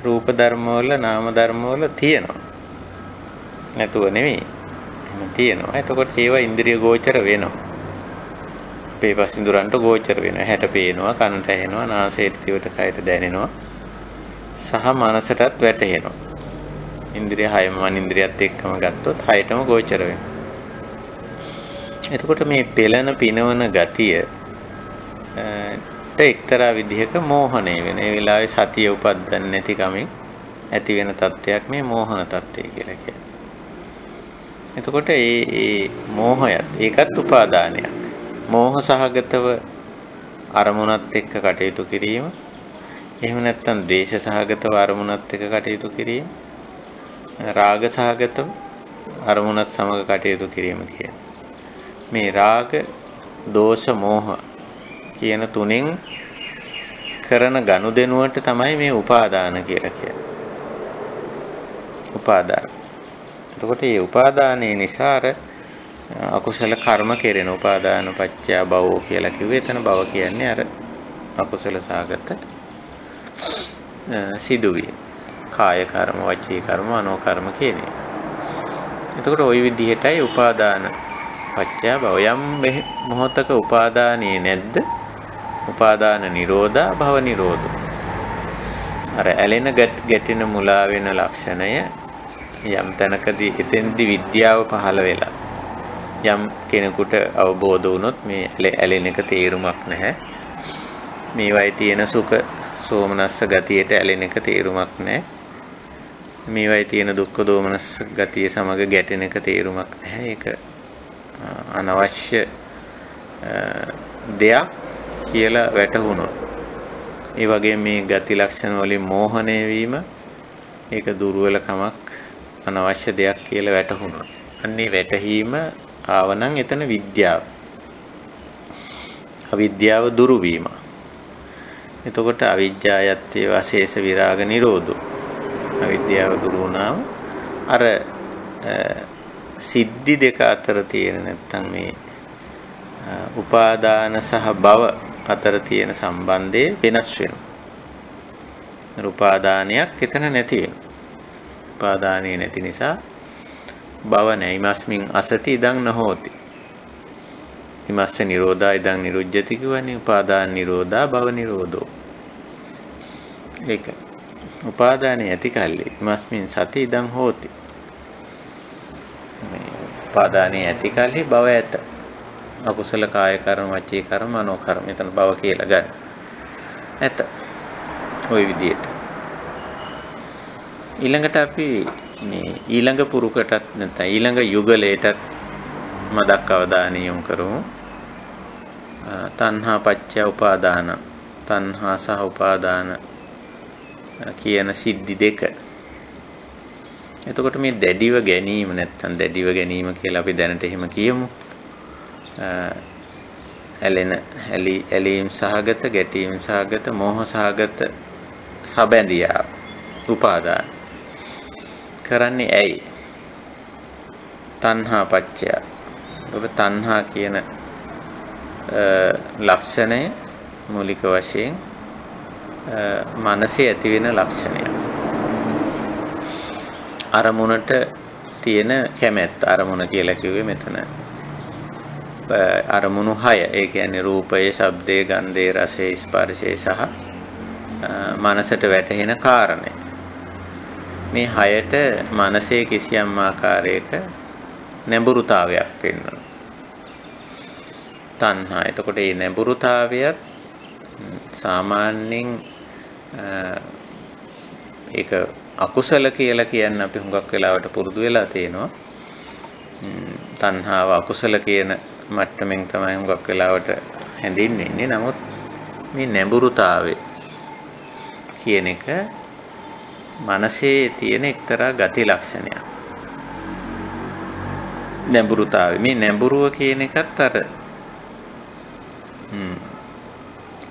A: රූප ධර්ම වල නාම ධර්ම වල තියෙනවා. නැතුව නෙමෙයි. එහෙම තියෙනවා. එතකොට ඒවා ඉන්ද්‍රිය ගෝචර වෙනවා. පේපසින්දුරන්ට ගෝචර වෙනවා. හැට පේනවා, කනට ඇහෙනවා, නාසයට දිවට කයට දැනෙනවා. සහ මනසටත් වැටහෙනවා. ඉන්ද්‍රිය හයම ඉන්ද්‍රියත් එක්කම ගත්තොත් හයටම ගෝචර වෙනවා. එතකොට මේ පෙළෙන පිනවන ගතිය එක්තරා විදිහක මෝහණය වෙන. ඒ වෙලාවේ සතිය උපදින්න නැති කමින් ඇති වෙන තත්වයක් මේ මෝහන තත්වය කියලා කියන්නේ. එතකොට ඒ මෝහයත් ඒකත් උපාදානයක්. මෝහ සහගතව අරමුණත් එක්ක කටයුතු කිරීම. එහෙම නැත්නම් ද්වේෂ සහගතව අරමුණත් එක්ක කටයුතු කිරීම. රාග සහගතව අරමුණත් සමග කටයුතු කිරීම කියන්නේ. මේ රාග, දෝෂ, මෝහ කියන තුනෙන් කරන ගනුදෙනුවට තමයි මේ උපාදාන කියලා කියන්නේ. උපාදාන. එතකොට මේ උපාදානයේ නිසා අර අකුසල කර්ම කෙරෙන උපාදාන පත්‍ය භවෝ කියලා කිව්වේ. එතන භව කියන්නේ අර අකුසල සාගත සිදුවීම. කාය කර්ම, වචී කර්ම, මනෝ කර්ම කියන්නේ. එතකොට ওই විදිහටයි උපාදාන පත්‍ය භව. යම් මොහතක උපාදානියේ නැද්ද? උපාදාන නිරෝධා භව නිරෝධෝ. අර ඇලෙන ගැටෙන මුලා වෙන ලක්ෂණය යම් තැනකදී එතෙන්දි විද්‍යාව පහළ වෙලා යම් කෙනෙකුට අවබෝධ වුණොත් මේ ඇලෙන එක තේරුමක් නැහැ. මේවයි තියෙන සුඛ සෝමනස්ස ගතියට ඇලෙන එක තේරුමක් නැහැ. මේවයි තියෙන දුක්ඛ දෝමනස්ස ගතිය සමග ගැටෙන එක තේරුමක් නැහැ. ඒක අනවශ්‍ය දෙයක් කියලා වැටහුණොත් ඒ වගේ මේ ගති ලක්ෂණ වලින් මෝහණය වීම ඒක දුර්වලකමක් අනවශ්‍ය දෙයක් කියලා වැටහුණොත් අන්නේ වැටහීම ආවනම් එතන විද්‍යාව අවිද්‍යාව දුරු වීම. එතකොට අවිජ්ජායත්තේ වාසේස විරාග නිරෝධෝ. අවිද්‍යාව දුරු වුණාම අර සිද්ධි දෙක අතර තියෙන නැත්තම් මේ උපාදාන සහ භව අතර තියෙන සම්බන්ධය වෙනස් වෙනවා. උපාදානයක් එතන නැති වෙනවා. උපාදානිය නැති නිසා භව නැහැ. ීමස්මින් අසති ඉදං නොහෝති. ීමස්ස නිරෝධා ඉදං නිරුජ්ජති කියවනේ උපාදාන නිරෝධා භව නිරෝධෝ. ඒක උපාදානිය ඇති කල්ලි ීමස්මින් සති ඉදං හෝති. මේ උපාදානිය ඇති කල්හි භව ඇත. අකුසල කාය කර්ම, වචී කර්ම, මනෝ කර්ම. එතන භව කියලා ගන්න. ඇත. ওই විදිහට. ඊළඟට අපි මේ ඊළඟ පුරුකටත් නැත්නම් ඊළඟ යුගලයටත් මදක් අවධානය යොමු කරමු. තණ්හා පත්‍ය උපාදාන. තණ්හා සහ උපාදාන කියන සිද්ධි දෙක. එතකොට මේ දැඩිව ගැනීම නැත්නම් දැඩිව ගැනීම කියලා අපි දැනට එහෙම කියමු. ඇලීම් සහගත, ගැටීම් සහගත, මෝහ සහගත සබැඳියා උපාදාන කරන්නේ ඇයි? තණ්හා පත්‍ය. ඔබ තණ්හා කියන ලක්ෂණය මූලික වශයෙන් මනසේ ඇති වෙන ලක්ෂණයක්. අරමුණට තියෙන කැමැත්ත. අරමුණ කියලා කිව්වේ මෙතන අරමුණු 6. ඒ කියන්නේ රූපය, ශබ්දය, ගන්ධය, රසය, ස්පර්ශය සහ මනසට වැටහෙන කාරණේ. මේ 6ට මනසේ කිසියම් ආකාරයක නැඹුරුතාවයක් වෙනවා. තණ්හා. එතකොට මේ නැඹුරුතාවයත් සාමාන්‍යයෙන් ඒක අකුසල කියලා කියන්නේ අපි හුඟක් වෙලාවට පුරුදු වෙලා තියෙනවා. තණ්හාව අකුසල කියන මට්ටමින් තමයි හුඟක් වෙලාවට හැඳින්වෙන්නේ. නමුත් මේ නැඹුරුතාවය කියන එක මනසේ තියෙන එක්තරා ගති ලක්ෂණයක්. නැඹුරුතාවය. මේ නැඹුරුව කියන එකත් අර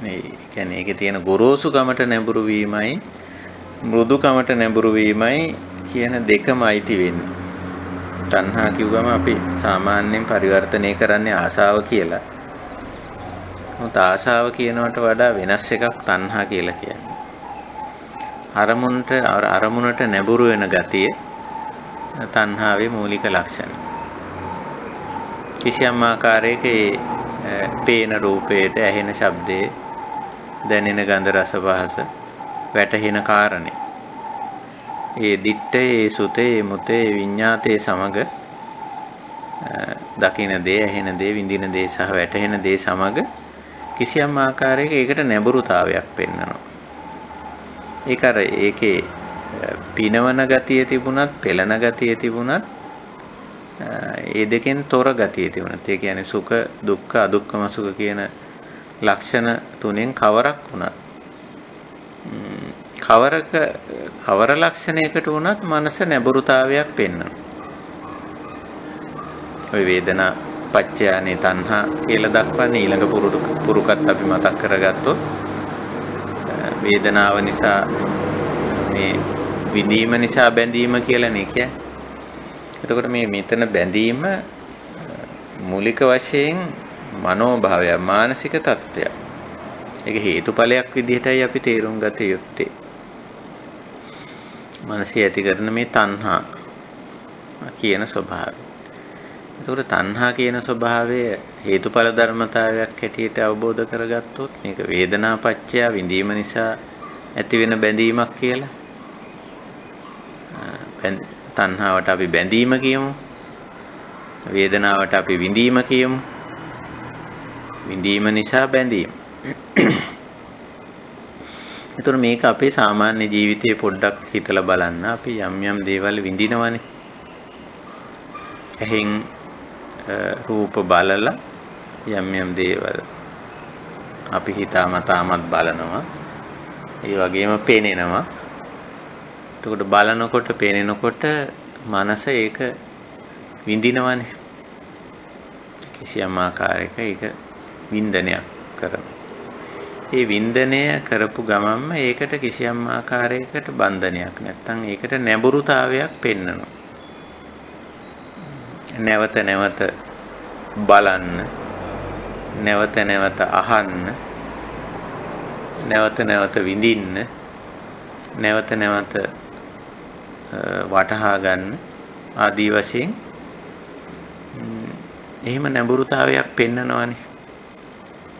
A: මේ කියන්නේ ඒකේ තියෙන ගොරෝසුකමට නැඹුරු වීමයි මෘදුකමට නැඹුරු වීමයි කියන දෙකම අයිති වෙන්නේ. තණ්හා කිව්වම අපි සාමාන්‍යයෙන් පරිවර්තනය කරන්නේ ආසාව කියලා. මොකද ආසාව කියනවට වඩා වෙනස් එකක් තණ්හා කියලා කියන්නේ. අරමුණට නැඹුරු වෙන ගතිය තණ්හාවේ මූලික ලක්ෂණය. කිසියම් ආකාරයක පේන රූපයට, ඇහෙන ශබ්දයේ, දැනෙන ගන්ධ රස පහස වැටහෙන කාරණේ. ඒ දිත්තේ, සුතේ, මුතේ, විඤ්ඤාතේ සමග දකින දේ, ඇහෙන දේ, විඳින දේ සහ වැටහෙන දේ සමග කිසියම් ආකාරයක ඒකට නැඹුරුතාවයක් පෙන්වනවා. ඒක අර ඒකේ පිනවන ගතිය තිබුණත්, පෙළන ගතිය තිබුණත්, ඒ දෙකෙන් තොර ගතිය තිබුණත්, ඒ කියන්නේ සුඛ, දුක්ඛ, අදුක්ඛම සුඛ කියන ලක්ෂණ තුනෙන් කවරක් වුණත් කවර ලක්ෂණයකට වුණත් මනස නැඹුරුතාවයක් පෙන්වනවා. ඔය වේදනා පච්චයානේ තණ්හා කියලා දක්වන්නේ ඊළඟ පුරුකත් අපි මතක් කරගත්තොත් වේදනාව නිසා මේ විඳීම නිසා බැඳීම කියලා නේ කියන්නේ. එතකොට මේ මෙතන බැඳීම මූලික වශයෙන් මනෝභාවය, මානසික තත්ත්වයක්. ඒක හේතුඵලයක් විදිහටයි අපි තේරුම් ගත යුත්තේ. මනසේ ඇති කරන මේ තණ්හා කියන ස්වභාවය. එතකොට තණ්හා කියන ස්වභාවය හේතුඵල ධර්මතාවයක් හැටියට අවබෝධ කරගත්තොත් මේක වේදනාපච්චය විඳීම නිසා ඇති වෙන බැඳීමක් කියලා. තණ්හාවට අපි බැඳීම කියමු. වේදනාවට අපි විඳීම කියමු. විඳීම නිසා බැඳීම. එතකොට මේක අපේ සාමාන්‍ය ජීවිතයේ පොඩ්ඩක් හිතලා බලන්න. අපි යම් දේවල් විඳිනවනේ. එහෙන් රූප බලලා යම් දේවල් අපි හිතාමතාමත් බලනවා. ඒ වගේම පේනෙනවා. එතකොට බලනකොට පේනෙනකොට මනස ඒක විඳිනවනේ. කිසියම් ආකාරයක ඒක වින්දනයක් කරනවා. ඒ වින්දනය කරපු ගමන්ම ඒකට කිසියම් ආකාරයකට බන්ධනයක් නැත්තම් ඒකට නැඹුරුතාවයක් පෙන්වනවා. නැවත නැවත බලන්න, නැවත නැවත අහන්න, නැවත නැවත විඳින්න, නැවත නැවත වටහා ගන්න ආදී වශයෙන් එහෙම නැඹුරුතාවයක් පෙන්නනවානේ.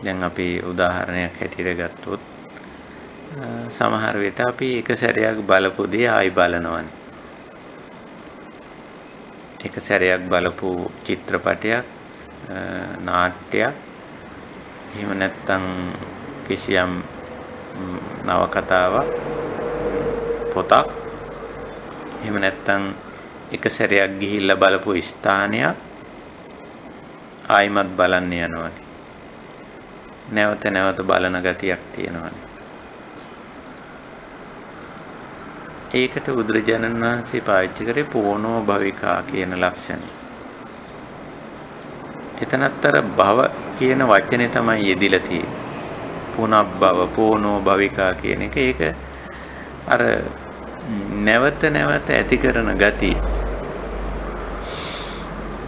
A: දැන් අපි උදාහරණයක් හැටියට ගත්තොත් සමහර විට අපි එක සැරයක් බලපු දේ ආයි බලනවානේ. එක සැරයක් බලපු චිත්‍රපටයක්, නාට්‍යයක්, එහෙම නැත්නම් කිසියම් නවකතාවක්, පොතක්, එහෙම නැත්නම් එක සැරයක් ගිහිල්ලා බලපු ස්ථානයක් ආයිමත් බලන්න යනවානේ. නැවත නැවත බලන ගතියක් තියෙනවානේ. ඒකට බුදුරජාණන් වහන්සේ පාවිච්චි කරේ පෝනෝ භවිකා කියන ලක්ෂණය. එතනත් අර භව කියන වචනේ තමයි යෙදිලා තියෙන්නේ. පුනබ්බව, පෝනෝ භවිකා කියන එක. ඒක අර නැවත නැවත ඇති කරන ගතිය.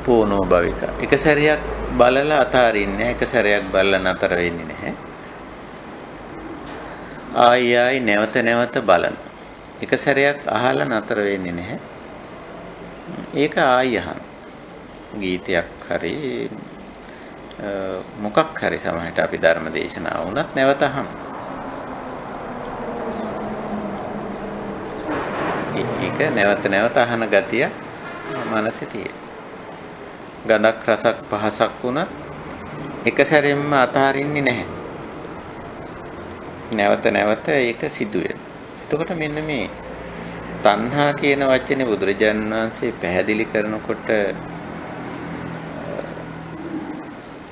A: පෝනෝ භවිකා. එක සැරයක් බලලා අතාරින්නේ, එක සැරයක් බලලා නතර වෙන්නේ නැහැ. ආයි නැවත නැවත බලන. එක සැරයක් අහලා නතර වෙන්නේ නැහැ. ඒක ආයි අහන. ගීතයක් හරි මොකක් හරි සමහරට අපි ධර්ම දේශනාව වුණත් නැවත අහන. ඒක නැවත නැවත අහන ගතිය මනසේ තියෙන. ගඳක් රසක් පහසක් වුණත් එක සැරෙන්ම අතහරින්නේ නැහැ. නැවත නැවත ඒක සිදු වෙනවා. එතකොට මෙන්න මේ තණ්හා කියන වචනේ බුදුරජාණන් වහන්සේ පැහැදිලි කරනකොට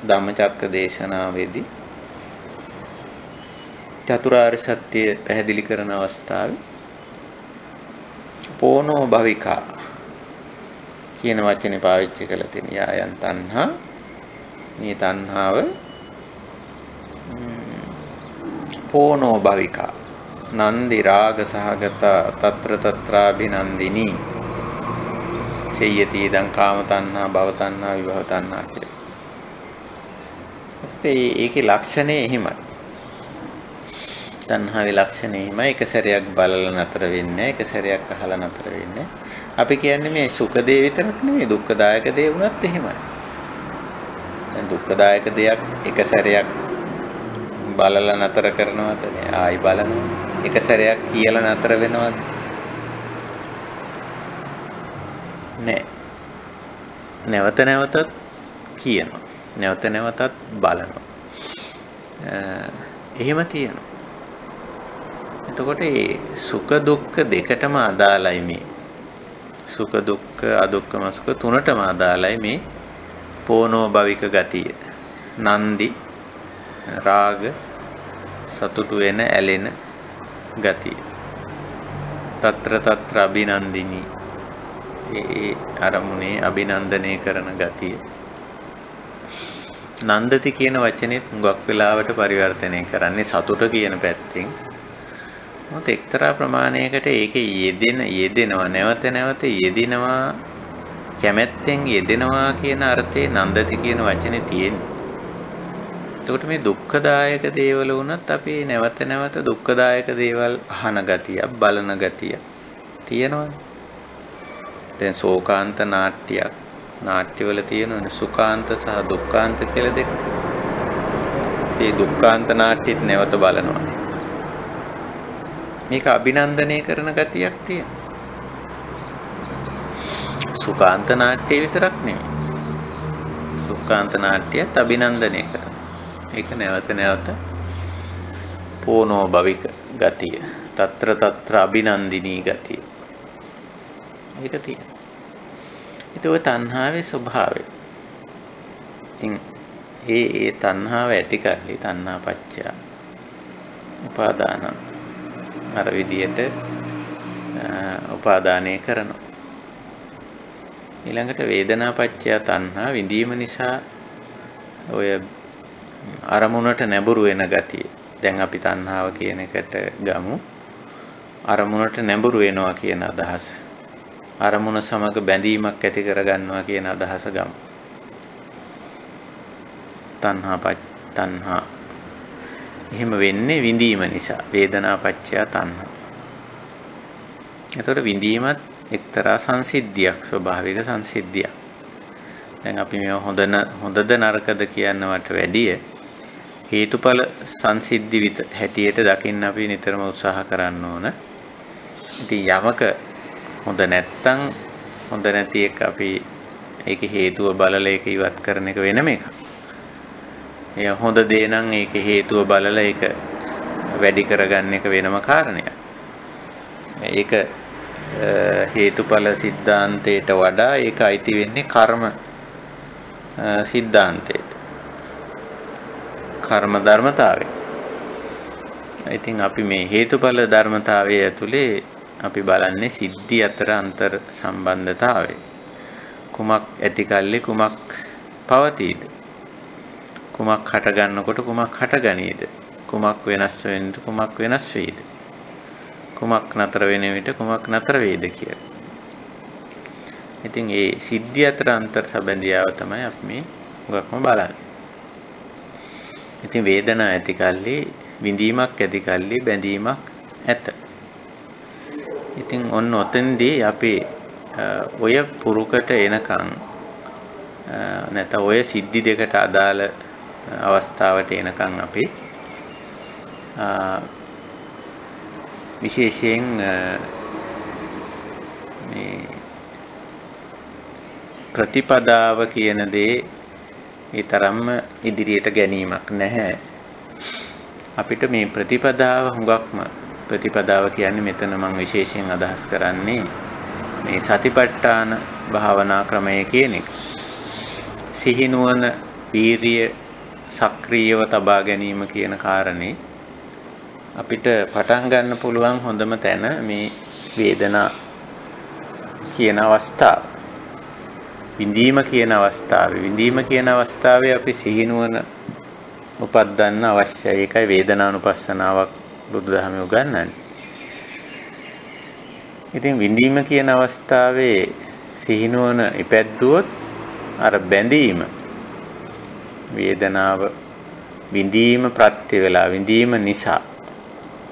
A: ධම්මචක්ක දේශනාවේදී චතුරාර්ය සත්‍ය පැහැදිලි කරන අවස්ථාවේ පෝනෝ භවිකා කියන වචනේ පාවිච්චි කරලා තියෙන යායන් තණ්හා මේ තණ්හාව පෝනෝ භවිකා නන්දි රාග සහගත తත්‍ර తත්‍රාභිනන්දිනී සේයති දං කාම තණ්හා භව තණ්හා විභව තණ්හා කියලා. ඒකේ ලක්ෂණය එහෙමයි. තණ්හාවේ ලක්ෂණය එහෙමයි. එක සැරයක් බලලා නතර වෙන්නේ, එක සැරයක් අහලා නතර වෙන්නේ. අපි කියන්නේ මේ සුඛ දේ විතරක් නෙමෙයි දුක්ඛදායක දේ වුණත් එහෙමයි. දැන් දුක්ඛදායක දෙයක් එක සැරයක් බලලා නතර කරනවද නේ ආයි බලනවා. එක සැරයක් කියලා නතර වෙනවද? නෑ. නැවත නැවතත් කියනවා. නැවත නැවතත් බලනවා. එහෙම තියෙනවා. එතකොට මේ සුඛ දුක්ඛ දෙකටම අදාළයි මේ. සුඛ දුක්ඛ අදුක්ඛම සුඛ තුනටම අදාළයි මේ පෝනෝ භවික ගතිය. නන්දි රාග සතුටු වෙන ඇලෙන ගතිය. తත්‍ර తත්‍ර අභිනන්දිනී ඒ අරමුණේ අභිනන්දනය කරන ගතිය. නන්දති කියන වචනේත් හුඟක් වෙලාවට පරිවර්තනය කරන්නේ සතුට කියන පැත්තෙන්. මොකද එක්තරා ප්‍රමාණයකට ඒකේ යෙදෙනවා නැවත නැවත යෙදිනවා කැමැත්තෙන් යෙදෙනවා කියන අර්ථයේ නන්දති කියන වචනේ තියෙන්නේ. එතකොට මේ දුක්ඛදායක දේවල් වුණත් අපි නැවත නැවත දුක්ඛදායක දේවල් අහන ගතිය, බලන ගතිය තියෙනවනේ. දැන් ශෝකාන්ත නාට්‍යයක් නාට්‍යවල තියෙනවනේ සුඛාන්ත සහ දුක්ඛාන්ත කියලා දෙක. මේ දුක්ඛාන්ත නාට්‍යෙත් නැවත බලනවා. මේක අභිනන්දනය කරන ගතියක් තියෙනවා. සුඛාන්ත නාට්‍ය විතරක් නෙමෙයි. දුක්ඛාන්ත නාට්‍යයත් අභිනන්දනය කරනවා. ඒක නැවත නැවත පෝනෝ භවික ගතිය. తත්‍ර తත්‍ර අභිනන්දිනී ගතිය. ඒක තියෙනවා. ඒක ඔය තණ්හාවේ ස්වභාවය. ඉතින් ඒ තණ්හාව ඇති කරලි තණ්හා පච්චය උපාදාන අර විදියට උපාදානය කරනවා. ඊළඟට වේදනා පච්චය තණ්හා විඳීම නිසා ඔය අරමුණට නැඹුරු වෙන ගතිය. දැන් අපි තණ්හාව කියන එකට ගමු. අරමුණට නැඹුරු වෙනවා කියන අදහස. අරමුණ සමග බැඳීමක් ඇති කරගන්නවා කියන අදහස ගමු. තණ්හා එහෙම වෙන්නේ විඳීම නිසා. වේදනා පච්චය තණ්හා. එතකොට විඳීමත් එක්තරා සංසිද්ධියක්, ස්වභාවික සංසිද්ධියක්. දැන් අපි මේ හොඳද නරකද කියනවට වැඩිය හේතුඵල සංසිද්ධි හැටියට දකින්න අපි නිතරම උත්සාහ කරන්න ඕන. ඉතින් යමක හොඳ නැත්තම් හොඳ නැති එක අපි ඒකේ හේතුව බලලා ඒක ඉවත් කරන එක වෙනම එකක්. ඒ හොඳ දේ නම් ඒකේ හේතුව බලලා ඒක වැඩි කරගන්න එක වෙනම කාරණයක්. ඒක හේතුඵල સિદ્ધාන්තයට වඩා ඒක අයිති වෙන්නේ කර්ම સિદ્ધාන්තයට. කර්ම ධර්මතාවය. ඉතින් අපි මේ හේතුඵල ධර්මතාවය ඇතුලේ අපි බලන්නේ සිද්ධි අතර අන්තර් සම්බන්ධතාවය. කුමක් ඇති කල්ලි කුමක් පවතීද? කුමක් හට ගන්නකොට කුමක් හටගනීද? කුමක් වෙනස් වෙන්න කුමක් වෙනස් වෙයිද? කුමක් නතර වෙන විට කුමක් නතර වේද කියලා. ඉතින් ඒ සිද්ධි අතර අන්තර් සම්බන්ධතාවය තමයි අපි මේ උගක්ම බලන්නේ. ඉතින් වේදනා ඇති කල්ලි විඳීමක් ඇති කල්ලි බැඳීමක් ඇත. ඉතින් ඔන්න ඔතෙන්දී අපි ඔය පුරුකට එනකන් නැත්නම් ඔය සිද්ධි දෙකට අදාළ අවස්ථාවට එනකන් අපි විශේෂයෙන් මේ ප්‍රතිපදාව කියන දේ ඒ තරම්ම ඉදිරියට ගැනීමක් නැහැ. අපිට මේ ප්‍රතිපදාව හුඟක්ම ප්‍රතිපදාව කියන්නේ මෙතන මම විශේෂයෙන් අදහස් කරන්නේ මේ සතිපට්ඨාන භාවනා ක්‍රමය කියන එක. සිහිනුවන වීරිය සක්‍රියව තබා ගැනීම කියන කාරණේ අපිට පටන් ගන්න පුළුවන් හොඳම තැන මේ වේදනා කියන අවස්ථාව. විඳීම කියන අවස්ථාවේ විඳීම කියන අවස්ථාවේ අපි සිහිනුවන උපදින්න අවශ්‍යයි. ඒකයි වේදනානුපස්සනාවක් බුදුදහමේ උගන්වන්නේ. ඉතින් විඳීම කියන අවස්ථාවේ සිහිනුවන ඉපැද්දුවොත් අර බැඳීම වේදනාව විඳීම ප්‍රත්‍ය වේලා විඳීම නිසා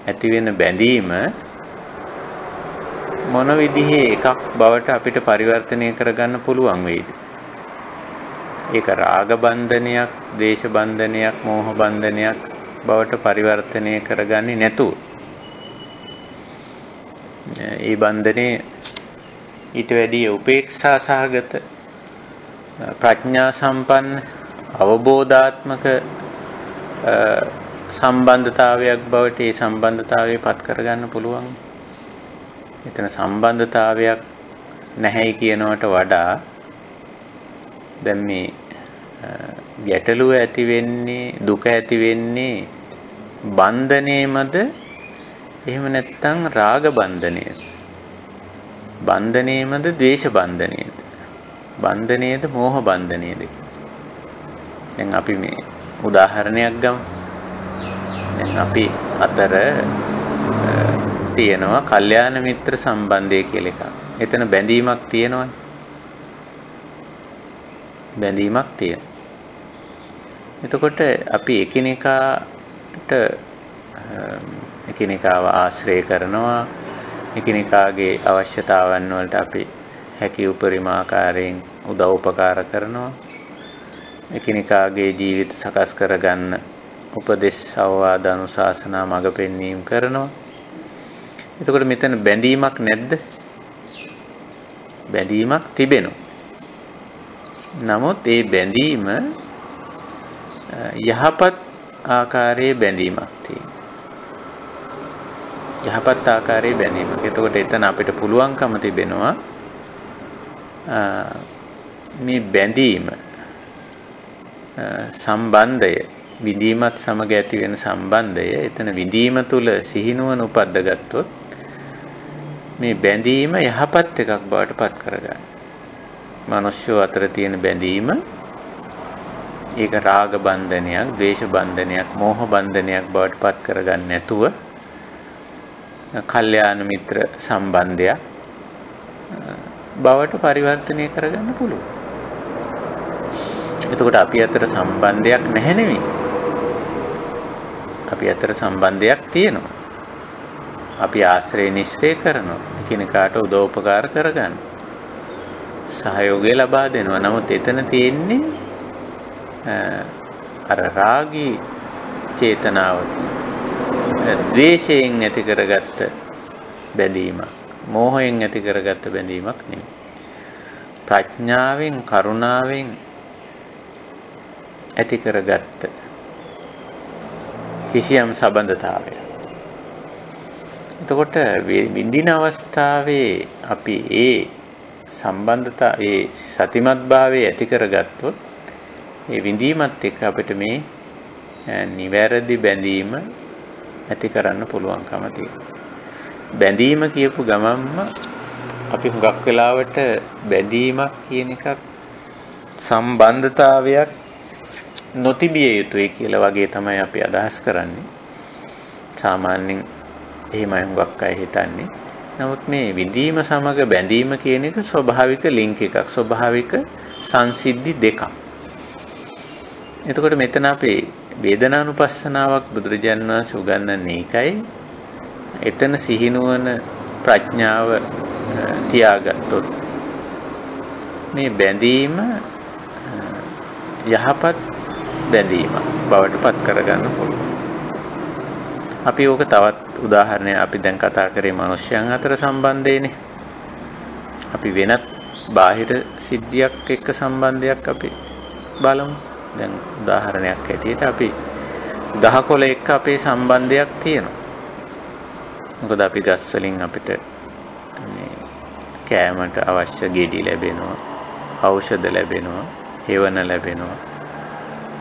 A: ඇති වෙන බැඳීම මොන විදිහේ එකක් බවට අපිට පරිවර්තනය කරගන්න පුළුවන් වෙයිද? ඒක රාග බන්ධනයක්, දේශ බන්ධනයක්, මෝහ බන්ධනයක් බවට පරිවර්තනය කරගන්නේ නැතුව ඒ බන්ධනේ ඊට වැඩිය උපේක්ෂා සහගත ප්‍රඥා සම්පන්න අවබෝධාත්මක සම්බන්ධතාවයක් බවට ඒ සම්බන්ධතාවය පත් කරගන්න පුළුවන්. එතන සම්බන්ධතාවයක් නැහැයි කියනවට වඩා දැන් මේ ගැටලුව ඇති වෙන්නේ දුක ඇති වෙන්නේ බන්ධනේමද එහෙම නැත්නම් රාග බන්ධනේද? බන්ධනේමද ද්වේෂ බන්ධනේද? බන්ධනේද මෝහ බන්ධනේද? දැන් අපි මේ උදාහරණයක් ගමු. දැන් අපි අතර තියෙනවා කල්යාණ මිත්‍ර සම්බන්ධය කියලා එකක්. එතන බැඳීමක් තියෙනවනේ. බැඳීමක් තියෙනවා. එතකොට අපි එකිනෙකාව ආශ්‍රය කරනවා. එකිනෙකාගේ අවශ්‍යතාවන් වලට අපි හැකි උපරිම ආකාරයෙන් උදව් උපකාර කරනවා. එකිනෙකාගේ ජීවිත සකස් කරගන්න උපදෙස් අවවාද අනුශාසනා මඟ පෙන්වීම කරනවා. එතකොට මෙතන බැඳීමක් නැද්ද? බැඳීමක් තිබෙනවා. නමුත් ඒ බැඳීම යහපත් ආකාරයේ බැඳීමක් තියෙනවා. යහපත් ආකාරයේ බැඳීමක්. එතකොට එතන අපිට පුළුවන්කම තිබෙනවා මේ බැඳීම සම්බන්ධය විඳීමත් සමග ඇති වෙන සම්බන්ධය එතන විඳීම තුල සිහිනුවන උපද්දගත්තොත් මේ බැඳීම යහපත් එකක් බවට පත් කරගන්න. මිනිස්සු අතර තියෙන බැඳීම ඒක රාග බන්ධනයක්, ද්වේෂ බන්ධනයක්, මෝහ බන්ධනයක් බවට පත් කරගන්න නැතුව කල්යාණ මිත්‍ර සම්බන්ධයක් බවට පරිවර්තනය කරගන්න පුළුවන්. එතකොට අපි අතර සම්බන්ධයක් නැහැ නෙමෙයි. අපි අතර සම්බන්ධයක් තියෙනවා. අපි ආශ්‍රය නිශ්චය කරනවා. එකිනෙකාට උදව් උපකාර කරගන්න. සහයෝගය ලබා දෙනවා. නමුත් එතන තියෙන්නේ අර රාගී චේතනාව ද්වේෂයෙන් ඇති කරගත්ත බැඳීමක්, මෝහයෙන් ඇති කරගත්ත බැඳීමක් නෙමෙයි. ප්‍රඥාවෙන්, කරුණාවෙන් ඇති කරගත්ත කිසියම් සම්බන්ධතාවයක්. එතකොට විඳින අවස්ථාවේ අපි ඒ සතිමත් භාවයේ ඇති කරගත්තොත් ඒ විඳීමත් එක්ක අපිට මේ නිවැරදි බැඳීම ඇති කරන්න පුළුවන්කම තියෙනවා. බැඳීම කියපු ගමන්ම අපි හුඟක් වෙලාවට බැඳීමක් කියන එකක් සම්බන්ධතාවයක් නොතිබිය යුතුයි කියලා වගේ තමයි අපි අදහස් කරන්නේ. සාමාන්‍යයෙන් එහෙමයි හුඟක් අය හිතන්නේ. නමුත් මේ විඳීම සමග බැඳීම කියන එක ස්වභාවික ලින්ක් එකක්, ස්වභාවික සංසිද්ධි දෙකක්. එතකොට මෙතන අපේ වේදනානුපස්සනාවක් බුදුරජාණන් වහන්සේ උගන්වන්නේ ඒකයි. එතන සිහිනුවන ප්‍රඥාව තියාගත්තොත් මේ බැඳීම යහපත් බැඳීමක් බවට පත් කරගන්න පුළුවන්. අපි ඕක තවත් උදාහරණයක් අපි දැන් කතා කරේ මිනිස්යන් අතර සම්බන්ධයනේ. අපි වෙනත් බාහිර සිද්ධියක් එක්ක සම්බන්ධයක් අපි බලමු. දැන් උදාහරණයක් ඇටියට අපි ගහකොළ එක්ක අපේ සම්බන්ධයක් තියෙනවා. මොකද අපි ගස් වලින් අපිට මේ කෑමට අවශ්‍ය ගෙඩි ලැබෙනවා, ඖෂධ ලැබෙනවා, හේවන ලැබෙනවා,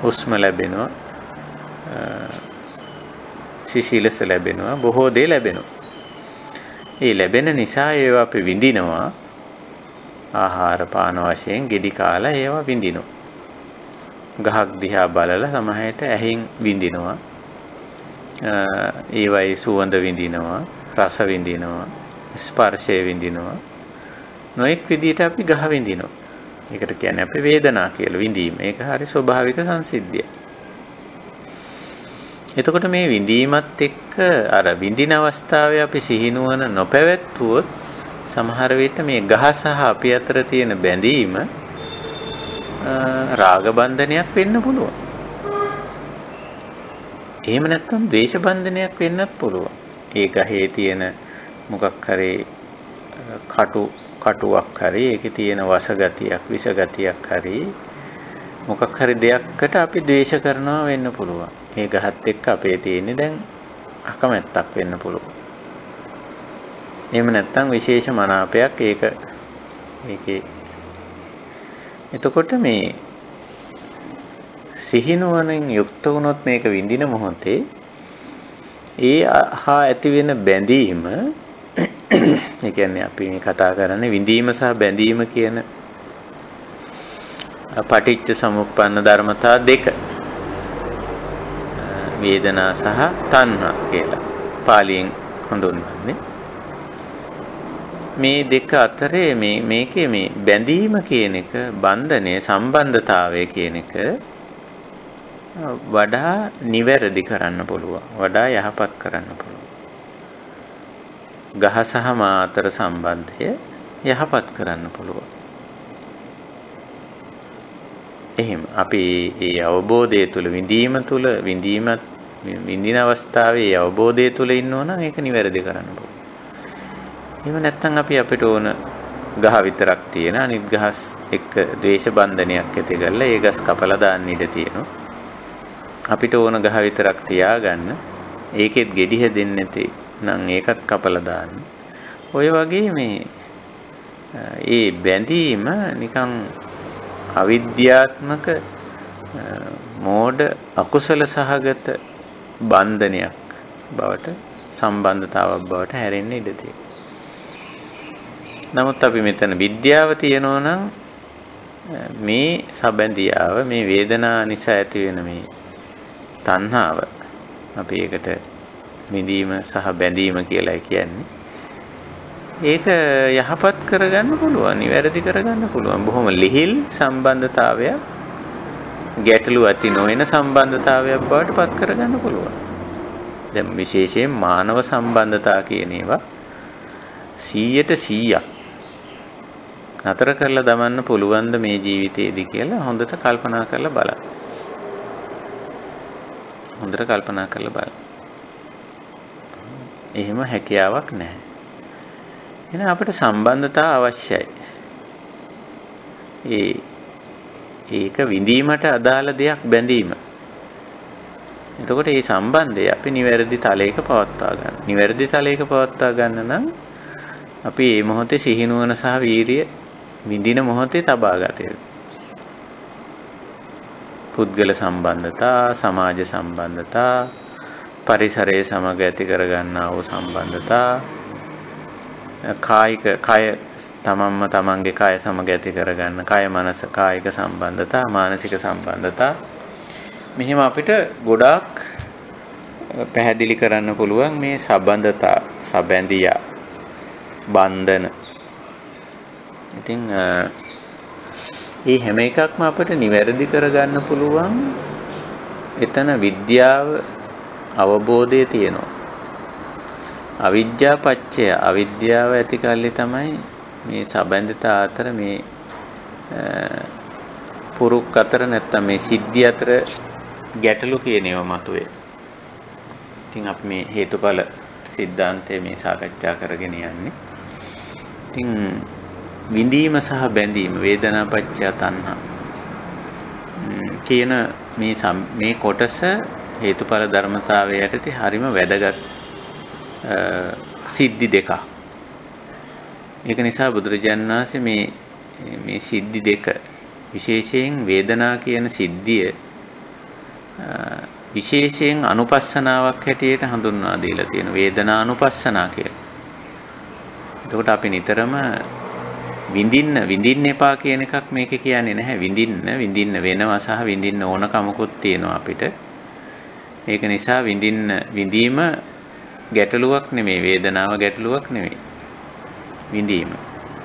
A: හුස්ම ලැබෙනවා, සිසිලස ලැබෙනවා, බොහෝ දේ ලැබෙනවා. ඒ ලැබෙන නිසා ඒවා අපි විඳිනවා. ආහාර පාන වශයෙන් ගෙඩි කාලා ඒවා විඳිනවා. ගහක් දිහා බලලා සමහරට ඇහින් විඳිනවා. ඒවයි සුවඳ විඳිනවා, රස විඳිනවා, ස්පර්ශය විඳිනවා. නොඑක් විදිහට අපි ගහ විඳිනවා. ඒකට කියන්නේ අපි වේදනා කියලා විඳීම. ඒක හරි ස්වභාවික සංසිද්ධිය. එතකොට මේ විඳීමත් එක්ක අර විඳින අවස්ථාවේ අපි සිහිනුවන නොපැවැත්වුවොත් සමහර විට මේ ගහ සහ අපි අතර තියෙන බැඳීම රාග බන්ධනයක් වෙන්න පුළුවන්. එහෙම නැත්නම් ද්වේෂ බන්ධනයක් වෙන්නත් පුළුවන්. ඒ ගහේ තියෙන මොකක් හරි කටුවක් හරි ඒකේ තියෙන වස ගතියක්, විෂ ගතියක් හරි මොකක් හරි දෙයක්කට අපි ද්වේෂ කරනවා වෙන්න පුළුවන්. ඒ ගහත් එක්ක අපේ තියෙන්නේ දැන් අකමැත්තක් වෙන්න පුළුවන්. එහෙම නැත්නම් විශේෂ මනාපයක් ඒකේ. එතකොට මේ සිහිනුවණින් යුක්ත වුණොත් මේක විඳින මොහොතේ ඒ හා ඇති වෙන බැඳීම ඒ කියන්නේ අපි මේ කතා කරන්නේ විඳීම සහ බැඳීම කියන පටිච්ච සමුප්පන්න ධර්මතා දෙක. වේදනා සහ තණ්හා කියලා පාලියෙන් හඳුන්වන්නේ. මේ දෙක අතරේ මේකේ මේ බැඳීම කියන එක, බන්ධනයේ සම්බන්ධතාවය කියන එක වඩා නිවැරදි කරන්න පුළුවන්. වඩා යහපත් කරන්න පුළුවන්. ගහ සහ මා අතර සම්බන්ධය යහපත් කරන්න පුළුවන්. එහෙම අපි මේ අවබෝධය තුළ විඳින අවස්ථාවේ අවබෝධය තුළ ඉන්නවා නම් ඒක නිවැරදි කරන්න පුළුවන්. එහෙම නැත්නම් අපිට ඕන ගහ විතරක් තියෙන අනිත් ගහස් එක්ක ද්වේෂ බන්ධනයක් ඇති කරලා ඒ ගස් කපලා දාන්න ඉඩ තියෙනවා. අපිට ඕන ගහ විතරක් තියාගන්න ඒකෙත් ගෙඩි හැදෙන්නේ නැති නම් ඒකත් කපලා දාන්න. ඔය වගේ ඒ බැඳීම නිකන් අවිද්‍යාත්මක මෝඩ අකුසල සහගත බන්ධනයක් බවට සම්බන්ධතාවක් බවට හැරෙන්න ඉඩ තියෙනවා. නමුත් අපි මෙතන විද්‍යාව තියනවා නම් මේ සබැඳියාව මේ වේදනා නිසා ඇති වෙන මේ තණ්හාව අපි ඒකට විඳීම සහ බැඳීම කියලා කියන්නේ. ඒක යහපත් කරගන්න පුළුවන්, නිවැරදි කරගන්න පුළුවන්. බොහොම ලිහිල් සම්බන්ධතාවයක්, ගැටලු ඇති නොවන සම්බන්ධතාවයක් බවට පත් කරගන්න පුළුවන්. දැන් විශේෂයෙන් මානව සම්බන්ධතා කියන ඒවා 100% නතර කරලා දමන්න පුළුවන්ද මේ ජීවිතයේදී කියලා හොඳට කල්පනා කරලා බලන්න. එහෙම හැකියාවක් නැහැ. එහෙනම් අපිට සම්බන්ධතා අවශ්‍යයි. ඒක විඳීමට අදාළ දෙයක් බැඳීම. එතකොට මේ සම්බන්ධය අපි නිවැරදි තලයක පවත්වා ගන්න. නිවැරදි තලයක පවත්වා ගන්න නම් අපි මේ මොහොතේ සිහිනුවන සහ වීරිය විඳින මොහොතේ තබා ගත යුතුයි. පුද්ගල සම්බන්ධතා, සමාජ සම්බන්ධතා, පරිසරයේ සමග ඇති කරගන්නා වූ සම්බන්ධතා, කය තමන්ගේ කය සමග ඇති කරගන්න කය මනස කායික සම්බන්ධතා, මානසික සම්බන්ධතා, මෙහෙම අපිට ගොඩාක් පැහැදිලි කරන්න පුළුවන් මේ සම්බන්ධතා, සබැඳියා, බන්ධන. ඉතින් මේ හැම එකක්ම අපිට නිවැරදි කරගන්න පුළුවන්. එතන විද්‍යාව, අවබෝධය තියෙනවා. අවිද්‍යා පත්‍ය, අවිද්‍යාව ඇති කල්ලි තමයි මේ සම්බන්ධතා අතර මේ පුරුක් අතර නැත්තම් මේ සිද්ධි අතර ගැටලු කියන ඒවා මතුවේ. ඉතින් අපි මේ හේතුඵල સિદ્ધාන්තය මේ සාකච්ඡා කරගෙන යන්නේ. ඉතින් විඳීම සහ බැඳීම, වේදනා පත්‍ය තණ්හා කියන මේ කොටස හේතුඵල ධර්මතාවය යටතේ හරිම වැදගත් සිද්ධි දෙකක්. ඒක නිසා බුදුරජාණන් වහන්සේ මේ සිද්ධි දෙක විශේෂයෙන් වේදනා කියන සිද්ධිය විශේෂයෙන් අනුපස්සනාවක් හැටියට හඳුන්වා දීලා තියෙන වේදනා අනුපස්සනා කියලා. එතකොට අපි නිතරම විඳින්න එපා කියන එකක් මේකේ කියන්නේ නැහැ. විඳින්න වෙනවා සහ විඳින්න ඕන කමකුත් තියෙනවා අපිට. ඒක නිසා විඳීම ගැටලුවක් නෙමෙයි, වේදනාව ගැටලුවක් නෙමෙයි.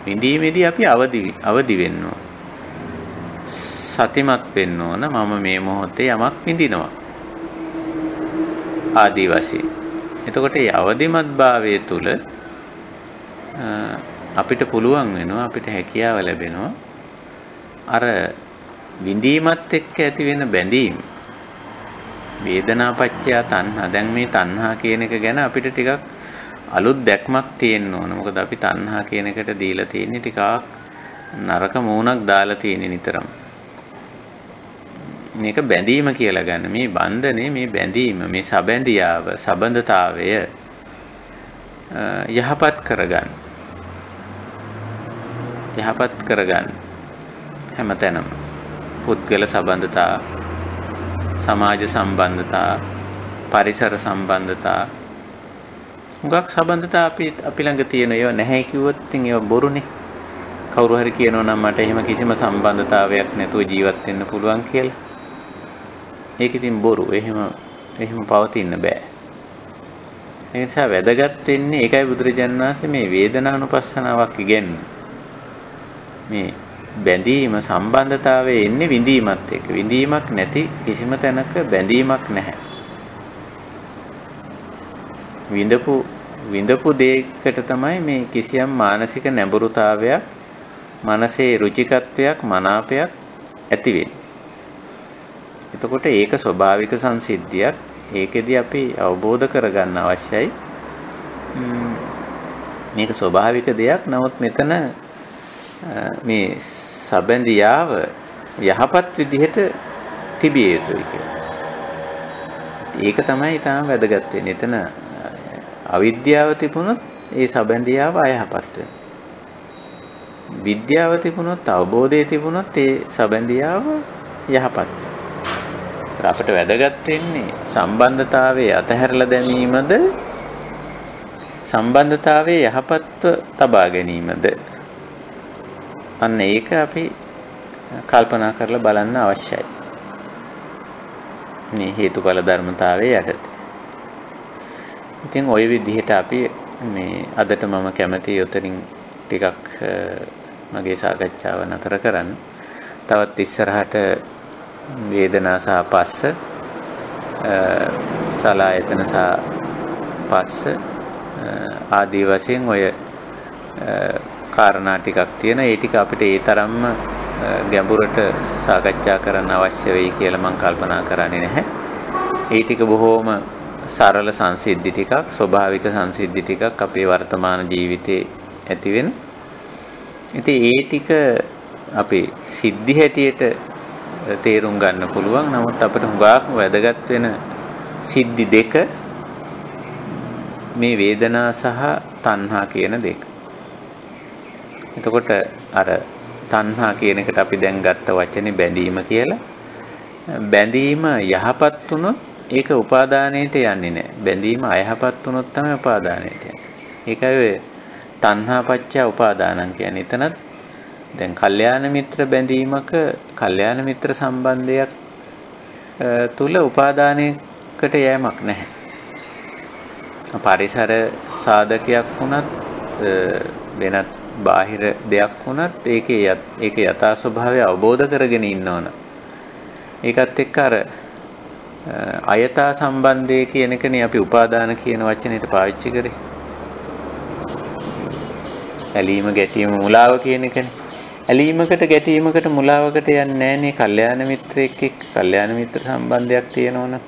A: විඳීමේදී අපි අවදි වෙන්න ඕන. සතිමත් වෙන්න ඕන. මම මේ මොහොතේ යමක් විඳිනවා. ආදි වශයෙන්. එතකොට මේ අවදිමත් භාවය තුළ අපිට පුළුවන් වෙනවා, අපිට හැකියාව ලැබෙනවා අර විඳීමත් එක්ක ඇති වෙන බැඳීම. වේදනාපච්චය තණ්හා. දැන් මේ තණ්හා කියන එක ගැන අපිට ටිකක් අලුත් දැක්මක් තියෙන්න ඕන. මොකද අපි තණ්හා කියන එකට දීලා තියෙන්නේ ටිකක් නරක මූණක් දාලා තියෙන නිතරම. මේක බැඳීම කියලා ගන්න. මේ බන්ධනේ, මේ බැඳීම, මේ සබැඳියාව, සබඳතාවය යහපත් කරගන්න හැමතැනම පුද්ගල සම්බන්ධතා, සමාජ සම්බන්ධතා, පරිසර සම්බන්ධතා, මුගක් සම්බන්ධතා අපි ළඟ තියෙන ඒවා නැහැ කිව්වොත් ඉතින් ඒවා බොරුනේ. කවුරු හරි කියනවා නම් මට එහෙම කිසිම සම්බන්ධතාවයක් නැතුව ජීවත් වෙන්න පුළුවන් කියලා. ඒක ඉතින් බොරු. එහෙම පවතින්න බෑ. ඒ නිසා වැදගත් වෙන්නේ ඒකයි බුදුරජාණන් වහන්සේ මේ වේදනානුපස්සනාවක් ඉගෙනන්නේ. මේ බැඳීම සම්බන්ධතාවයේ එන්නේ විඳීමත් එක්ක. විඳීමක් නැති කිසිම තැනක බැඳීමක් නැහැ. විඳපු දෙයකට තමයි මේ කිසියම් මානසික නැඹුරුතාවයක්, මනසේ රුචිකත්වයක්, මනාපයක් ඇති වෙන්නේ. එතකොට ඒක ස්වභාවික සංසිද්ධියක්. ඒකෙදි අපි අවබෝධ කරගන්න අවශ්‍යයි. මේක ස්වභාවික දෙයක්. නමුත් මෙතන මේ සබැඳියාව යහපත් විදිහට තිබිය යුතුයි කියලා. ඒක තමයි තාම වැදගත් වෙන්නේ. එතන අවිද්‍යාව තිබුණොත් ඒ සබැඳියාව අයහපත් වෙනවා. විද්‍යාව තිබුණොත්, අවබෝධය තිබුණොත් ඒ සබැඳියාව යහපත් වෙනවා. අපිට වැදගත් වෙන්නේ සම්බන්ධතාවයේ අතහැරලා දැමීමද, සම්බන්ධතාවයේ යහපත්ව තබා ගැනීමද? අන්න ඒක අපි කල්පනා කරලා බලන්න අවශ්‍යයි. මේ හේතුඵල ධර්මතාවයේ යටතේ. ඉතින් ওই විදිහට අපි මේ අදට මම කැමතියි උතරින් ටිකක් මගේ සාකච්ඡාව නතර කරන්න. තවත් ඉස්සරහට වේදනා සහ පස්ස, සලආයතන සහ පස්ස ආදී වශයෙන් ඔය කාරණා ටිකක් තියෙන. ඒ ටික අපිට ඒ තරම්ම ගැඹුරට සාකච්ඡා කරන්න අවශ්‍ය වෙයි කියලා මම කල්පනා කරන්නේ නැහැ. ඒ ටික බොහෝම සරල සංසිද්ධි ටිකක්, ස්වභාවික සංසිද්ධි ටිකක් අපේ වර්තමාන ජීවිතේ ඇති වෙන. ඉතින් ඒ ටික අපේ සිද්ධි හැටියට තේරුම් ගන්න පුළුවන්. නමුත් අපිට හුඟක් වැදගත් වෙන සිද්ධි දෙක මේ වේදනා සහ තණ්හා කියන දෙක. එතකොට අර තණ්හා කියන එකට අපි දැන් ගත්ත වචනේ බැඳීම කියලා. බැඳීම යහපත් වුණොත් ඒක උපාදානයට යන්නේ නැහැ. බැඳීම අයහපත් වුණොත් තමයි උපාදානයට යන්නේ. ඒකයි ඔය තණ්හා පත්‍ය උපාදානං කියන්නේ. එතනත් දැන් කල්යාණ මිත්‍ර බැඳීමක, කල්යාණ මිත්‍ර සම්බන්ධයක් තුල උපාදානයකට යෑමක් නැහැ. පරිසර සාධකයක් වුණත් වෙනත් බාහිර දෙයක් වුණත් ඒකේ යථා ස්වභාවය අවබෝධ කරගෙන ඉන්න ඕන. ඒකත් එක්ක අර අයථා සම්බන්ධය කියන එකනේ අපි උපාදාන කියන වචනයට පාවිච්චි කරේ. ඇලීම, ගැටීම, මුලාව කියන එකනේ. ඇලීමකට, ගැටීමකට, මුලාවකට යන්නේ නැහනේ. කල්යාණ මිත්‍රෙක් එක්ක කල්යාණ මිත්‍ර සම්බන්ධයක් තියෙනවනේ.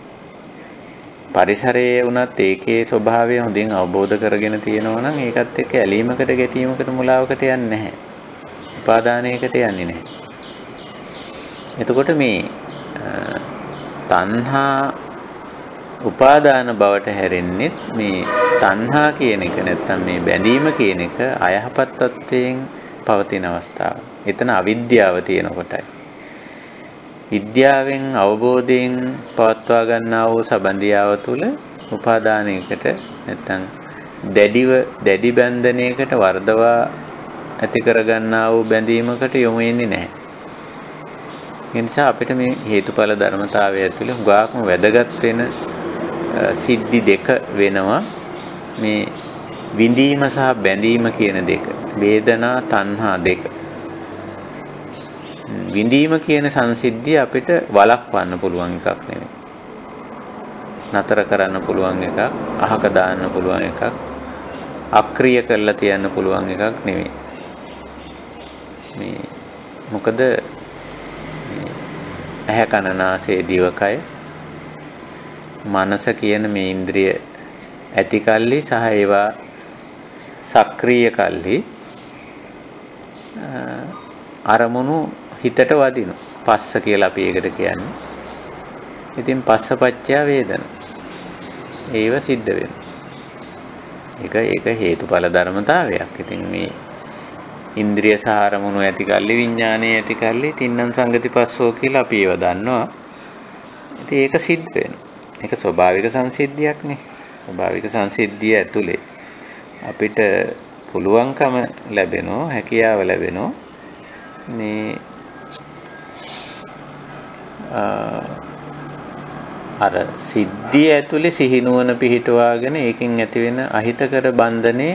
A: පරිසරයේ වුණත් ඒකේ ස්වභාවය හොඳින් අවබෝධ කරගෙන තියෙනවා නම් ඒකත් එක්ක ඇලීමකට, ගැටීමකට, මුලාවකට යන්නේ නැහැ. උපාදානයකට යන්නේ නැහැ. එතකොට මේ තණ්හා උපාදාන බවට හැරෙන්නේ මේ තණ්හා කියන එක නැත්තම් මේ බැඳීම කියන එක අයහපත් තත්වයෙන් පවතින අවස්ථාව. එතන අවිද්‍යාව තියෙන කොටයි. විද්‍යාවෙන් අවබෝධයෙන් පවත්වා ගන්නා වූ සබඳියාව තුළ උපාදානයකට නැත්තම් දැඩි බැඳණයකට වර්ධවා ඇති කර ගන්නා වූ බැඳීමකට යොමු වෙන්නේ නැහැ. ඒ නිසා අපිට මේ හේතුඵල ධර්මතාවය ඇතුළේ හුඟක්ම වැදගත් වෙන සිද්ධි දෙක වෙනවා. මේ විඳීම සහ බැඳීම කියන දෙක. වේදනා තණ්හා දෙක. විඳීම කියන සංසිද්ධිය අපිට වළක්වන්න පුළුවන් එකක් නෙවෙයි. නතර කරන්න පුළුවන් එකක්, අහක දාන්න පුළුවන් එකක්, අක්‍රිය කරලා තියන්න පුළුවන් එකක් නෙවෙයි. මේ මොකද ඇහැ කන නාසය දිවකය මනස කියන මේ ඉන්ද්‍රිය ඇති කල්ලි සහ ඒවා සක්‍රීය කල්ලි අරමුණු හිතට වදිනු. පස්ස කියලා අපි ඒකට කියන්නේ. ඉතින් පස්සපච්චය වේදන. ඒව සිද්ධ වෙනවා. ඒක හේතුඵල ධර්මතාවයක්. ඉතින් මේ ඉන්ද්‍රිය සහ අරමුණු ඇති කල්ලි විඥානයේ ඇති කල්ලි තින්නම් සංගති පස්සෝ කියලා අපි ඒව දන්නවා. ඉතින් ඒක සිද්ධ වෙනවා. ඒක ස්වභාවික සංසිද්ධියක් නේ. ස්වභාවික සංසිද්ධිය ඇතුලේ අපිට පුළුවන්කම ලැබෙනවා, හැකියාව ලැබෙනවා මේ අර සිද්ධිය ඇතුලේ සිහිනුවන පිහිටවාගෙන ඒකෙන් ඇතිවෙන අහිතකර බන්ධනේ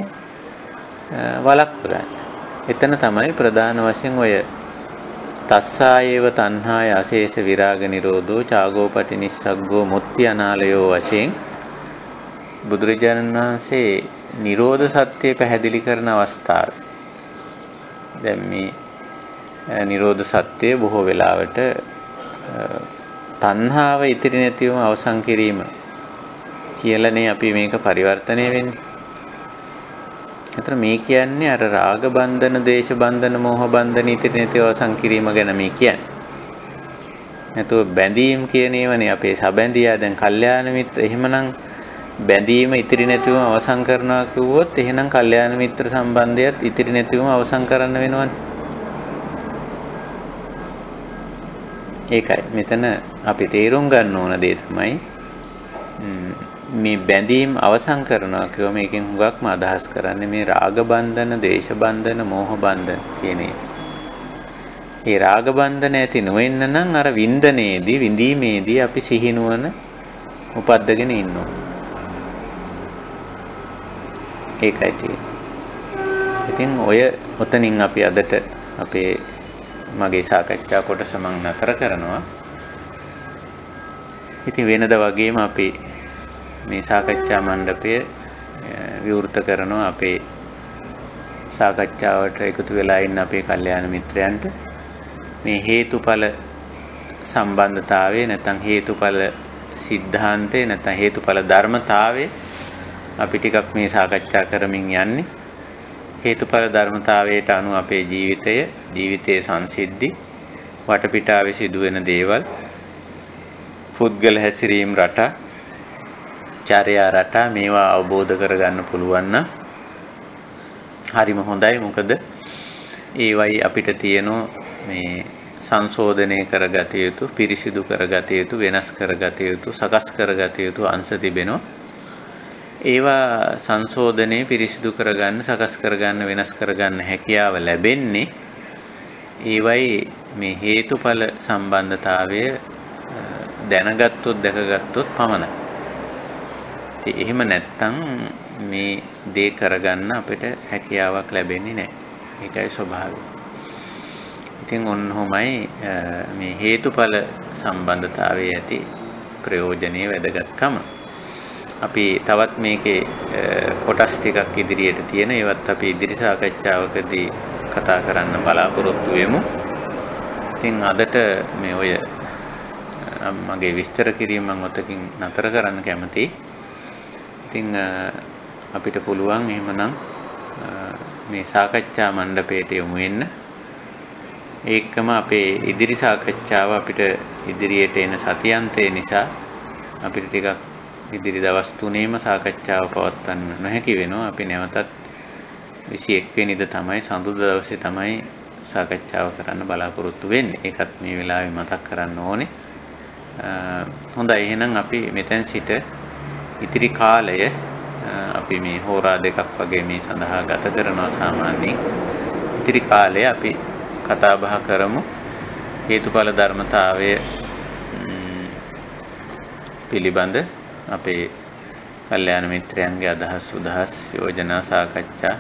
A: වළක්ව ගන්න. එතන තමයි ප්‍රධාන වශයෙන් ඔය තස්සායේව තණ්හාය අශේෂ විරාග නිරෝධෝ චාගෝපටි නිස්සග්ගෝ මුත්‍ති අනාලයෝ වශයෙන් බුදුරජාණන් වහන්සේ නිරෝධ සත්‍ය පැහැදිලි කරන අවස්ථාව. දැන් මේ නිරෝධ සත්‍ය බොහෝ වෙලාවට තණ්හාව ඉතිරි නැතිවම අවසන් කිරීම කියලානේ අපි මේක පරිවර්තනය වෙන්නේ. එතන මේ කියන්නේ අර රාග බන්ධන, දේශ බන්ධන, මෝහ බන්ධන ඉතිරි නැතිව අවසන් කිරීම ගැන මේ කියන්නේ. නැතුව බැඳීම් කියන ඒවානේ අපේ සබැඳියා දැන් කල්යාණ මිත්‍ර. එහෙමනම් බැඳීම ඉතිරි නැතිවම අවසන් කරනවා කිව්වොත් එහෙනම් කල්යාණ මිත්‍ර සම්බන්ධයත් ඉතිරි නැතිවම අවසන් කරන්න වෙනවනේ. ඒකයි මෙතන අපි තේරුම් ගන්න ඕන දේ තමයි මේ බැඳීම් අවසන් කරනවා කියව මේකෙන් හුඟක්ම අදහස් කරන්නේ මේ රාග බන්ධන, දේශ බන්ධන, මෝහ බන්ධන කියන ඒ. ඒ රාග බන්ධන ඇති නොවෙන්න නම් අර වින්දනයේදී, විඳීමේදී අපි සිහිනුවන උපද්දගෙන ඉන්න ඕන. ඒකයි තියෙන්නේ. ඉතින් ඔය ඔතනින් අපි අදට අපේ මගේ සාකච්ඡා කොටස මම නතර කරනවා. ඉතින් වෙනද වගේම අපි මේ සාකච්ඡා මණ්ඩපය විවෘත කරනවා අපේ සාකච්ඡාවට එකතු වෙලා ඉන්න අපේ කල්යාණ මිත්‍රයන්ට මේ හේතුඵල සම්බන්ධතාවය නැත්නම් හේතුඵල સિદ્ધාන්තේ නැත්නම් හේතුඵල ධර්මතාවය අපි ටිකක් මේ සාකච්ඡා කරමින් යන්නේ. හේතුඵල ධර්මතාවයට අනුව අපේ ජීවිතයේ සංසිද්ධි වටපිටාවේ සිදුවෙන දේවල් පුද්ගල හැසිරීම රටා චර්යා රටා මේවා අවබෝධ කරගන්න පුළුවන් නම් හරිම හොඳයි. මොකද ඒවයි අපිට තියෙන මේ සංශෝධනය කරගත යුතු, පිරිසිදු කරගත යුතු, වෙනස් කරගත යුතු, සකස් කරගත යුතු අංශ තිබෙනවා. ඒවා සංශෝධනයේ පිරිසිදු කරගන්න, සකස් කරගන්න, වෙනස් කරගන්න හැකියාව ලැබෙන්නේ ඒවයි මේ හේතුඵල සම්බන්ධතාවය දැනගත්තොත්, දැකගත්තොත් පමණයි. එහෙම නැත්තම් මේ දේ කරගන්න අපිට හැකියාවක් ලැබෙන්නේ නැහැ. ඒකයි ස්වභාවය. ඉතින් ඔන්නෝමයි මේ හේතුඵල සම්බන්ධතාවයේ ඇති ප්‍රයෝජනීය වැදගත්කම. අපි තවත් මේකේ කොටස් ටිකක් ඉදිරියට තියෙන ඒවත් අපි ඉදිරි සාකච්ඡාවකදී කතා කරන්න බලාපොරොත්තු වෙමු. ඉතින් අදට මේ ඔය මගේ විස්තර කිරීම මම ඔතකින් නතර කරන්න කැමතියි. ඉතින් අපිට පුළුවන් එහෙමනම් මේ සාකච්ඡා මණ්ඩපයට යමු වෙන්න. ඒකම අපේ ඉදිරි සාකච්ඡාව අපිට ඉදිරියට එන සතියන්තේ නිසා අපිට ටිකක් ඉදිරි දවස් 3ෙම සාකච්ඡාව පවත්වන්න නොහැකි වෙනවා. අපි නැවතත් 21 වෙනිදා තමයි සඳුදා දවසේ තමයි සාකච්ඡාව කරන්න බලාපොරොත්තු වෙන්නේ. ඒකත් මේ වෙලාවේ මතක් කරන්න ඕනේ. හොඳයි, එහෙනම් අපි මෙතෙන් සිට ඉතිරි කාලය අපි මේ හෝරා දෙකක් වගේ මේ සඳහා ගත කරනවා සාමාන්‍යයෙන්. ඉතිරි කාලය අපි කතා බහ කරමු හේතුඵල ධර්මතාවය පිළිබඳ අපේ කල්යාණ මිත්‍රයන්ගේ අදහස් උදහස් යෝජනා සාකච්ඡා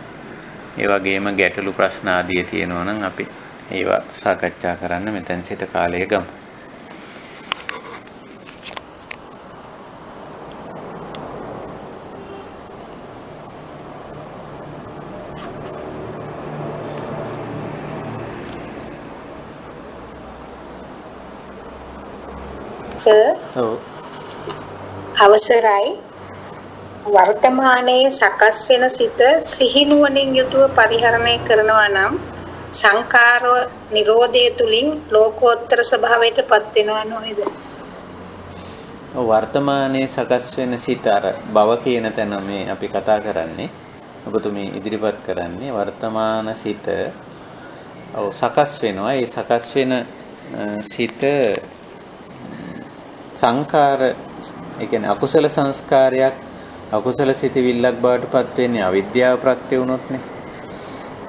A: ඒ වගේම ගැටලු ප්‍රශ්න ආදී තියෙනවා නම් අපි ඒවා සාකච්ඡා කරන්න මෙතෙන් සිට කාලය ගමු.
B: අවසරයි. වර්තමානයේ සකස් වෙන සිත සිහිනුවණින් යුතුව පරිහරණය කරනවා නම් සංකාර නිරෝධය තුලින් ලෝකෝත්තර ස්වභාවයට පත් වෙනවා නේද?
A: වර්තමානයේ සකස් වෙන සිත අර භව කියන තැන මේ අපි කතා කරන්නේ. ඔබතුමී ඉදිරිපත් කරන්නේ වර්තමාන සිත සකස් වෙනවා. ඒ සකස් වෙන සිත සංකාර, ඒ කියන්නේ අකුසල සංස්කාරයක්, අකුසල සිතවිල්ලක් බවට පත් වෙන්නේ අවිද්‍යාව ප්‍රත්‍ය වුණොත්නේ.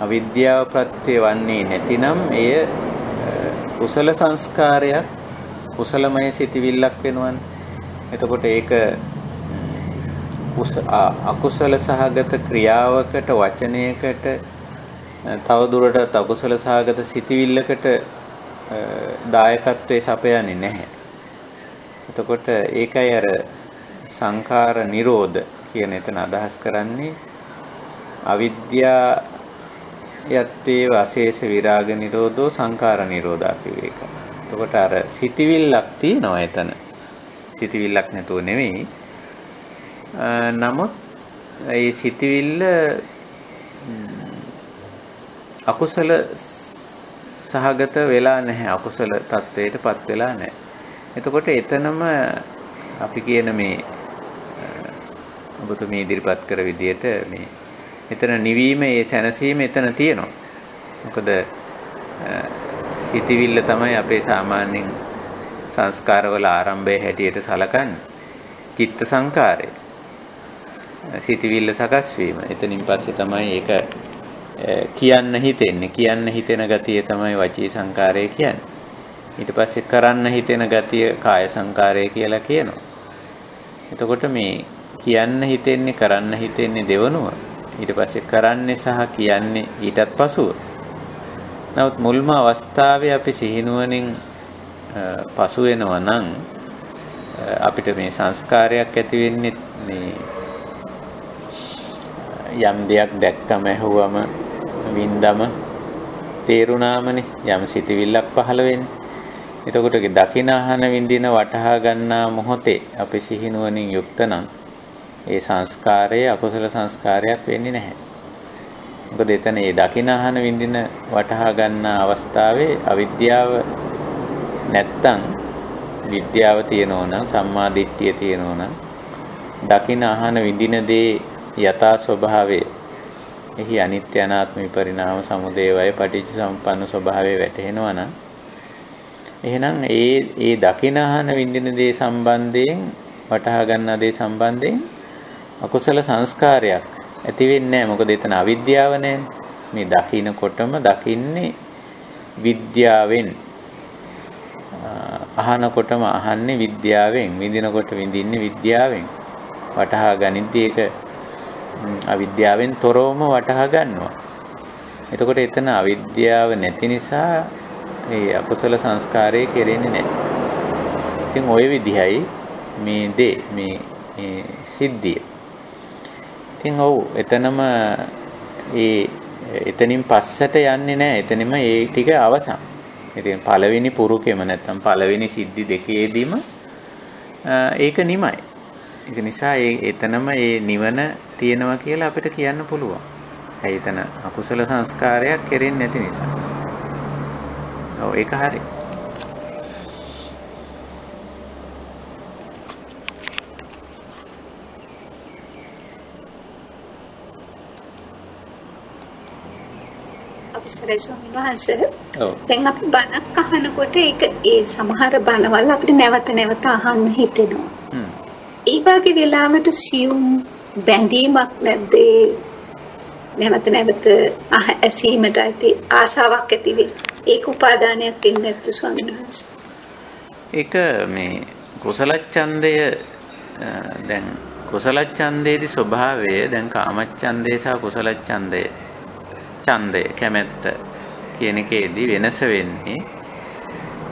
A: අවිද්‍යාව ප්‍රත්‍ය වන්නේ නැතිනම් එය කුසල සංස්කාරයක්, කුසලමය සිතවිල්ලක් වෙනවනේ. එතකොට ඒක අකුසල සහගත ක්‍රියාවකට, වචනයකට, තවදුරටත් අකුසල සහගත සිතවිල්ලකට දායකත්වයේ සපයන්නේ නැහැ. එතකොට ඒකයි අර සංඛාර නිරෝධ කියන එතන අදහස් කරන්නේ අවිද්‍යාවයත්තේ වාසේස විරාග නිරෝධෝ සංඛාර නිරෝධා කියව එක. එතකොට අර සිතවිල්ලක් තියෙනවා එතන. සිතවිල්ලක් නැතුව නෙවෙයි. නමුත් ඒ සිතවිල්ල අකුසල සහගත වෙලා නැහැ. අකුසල තත්වයටපත් වෙලා නැහැ. එතකොට එතනම අපි කියන මේ ඔබතුමී ඉදිරිපත් කර විදිහට මේ එතන නිවීම, ඒ සැනසීම එතන තියෙනවා. මොකද සිතවිල්ල තමයි අපේ සාමාන්‍යයෙන් සංස්කාරවල ආරම්භයේ හැටියට සලකන්නේ. චිත්ත සංකාරය. සිතවිල්ල සකස් වීම. එතනින් පස්සේ තමයි ඒක කියන්න හිතෙන්නේ. කියන්න හිතෙන ගතිය තමයි වචී සංකාරය කියන්නේ. ඊට පස්සේ කරන්න හිතෙන ගතිය කාය සංකාරය කියලා කියනවා. එතකොට මේ කියන්න හිතෙන්නේ, කරන්න හිතෙන්නේ දෙවනුව. ඊට පස්සේ කරන්නේ සහ කියන්නේ ඊටත් පසුව. නමුත් මුල්ම අවස්ථාවේ අපි සිහිනුවණින් පසු වෙනවා නම් අපිට මේ සංස්කාරයක් ඇති වෙන්නේ මේ යම් දෙයක් දැක්කම, ඇහුවම, වින්දම තේරුණාමනේ. යම් සිතවිල්ලක් පහළ වෙන්නේ. එතකොට දකින අහන විඳින වටහා ගන්නා මොහොතේ අපි සිහිනුවණින් යුක්ත නම් ඒ සංස්කාරයේ අකුසල සංස්කාරයක් වෙන්නේ නැහැ. මොකද එතන ඒ දකින අහන විඳින වටහා ගන්නා අවස්ථාවේ අවිද්‍යාව නැත්තම් විද්‍යාව තියෙනවා නම්, සම්මා දිට්ඨිය තියෙනවා නම්, දකින අහන විඳින දේ යථා ස්වභාවය, එහි අනිත්‍ය අනාත්ම විපරිණාම සමුදය වය පටිච්ච සමුප්පන්න ස්වභාවය වැටහෙනවා නම් එහෙනම් ඒ දකින අහන විඳින දේ සම්බන්ධයෙන්, වටහා ගන්නා දේ සම්බන්ධයෙන් අකුසල සංස්කාරයක් ඇති වෙන්නේ නැහැ. මොකද එතන අවිද්‍යාව නැහැ. මේ දකින්නකොටම දකින්නේ විද්‍යාවෙන්, අහනකොටම අහන්නේ විද්‍යාවෙන්, විඳිනකොට විඳින්නේ විද්‍යාවෙන්. වටහා ගනිද්දී ඒක අවිද්‍යාවෙන් තොරවම වටහා ගන්නවා. එතකොට එතන අවිද්‍යාව නැති නිසා ඒ අකුසල සංස්කාරය කෙරෙන්නේ නැහැ. ඉතින් ওই විදිහයි මේ දේ, මේ සිද්ධිය. ඉතින් ඔව්, එතනම එතනින් පස්සට යන්නේ නැහැ. එතනම ඒ ටික අවසන්. ඉතින් පළවෙනි පුරුකෙම නැත්තම් පළවෙනි සිද්ධි දෙකේදීම ඒක නිමයි. ඒක නිසා එතනම ඒ නිවන තියෙනවා කියලා අපිට කියන්න පුළුවන්. ඒ එතන අකුසල සංස්කාරයක් කෙරෙන්නේ නැති නිසා. ඔව්, ඒක හරි.
B: අවසරයි ස්වාමීන් වහන්සේ.
A: ඔව්.
B: දැන් අපි බණක් අහනකොට ඒක ඒ සමහර බණවල අපිට නැවත නැවත අහන්න හිතෙනවා. ඒ වගේ වෙලාවට සියුම් බැඳීමක් නැද්ද? නැවත නැවත ඇසීමට ඇති ආසාවක් ඇති වෙයි. ඒක උපාදානයක් වෙන්නේ නැද්ද ස්වාමීන් වහන්සේ? ඒක
A: මේ කුසල ඡන්දය දැන් කුසල ඡන්දයේදී ස්වභාවය දැන් කාමච්ඡන්දය සහ කුසල ඡන්දය කැමැත්ත කියන එකේදී වෙනස වෙන්නේ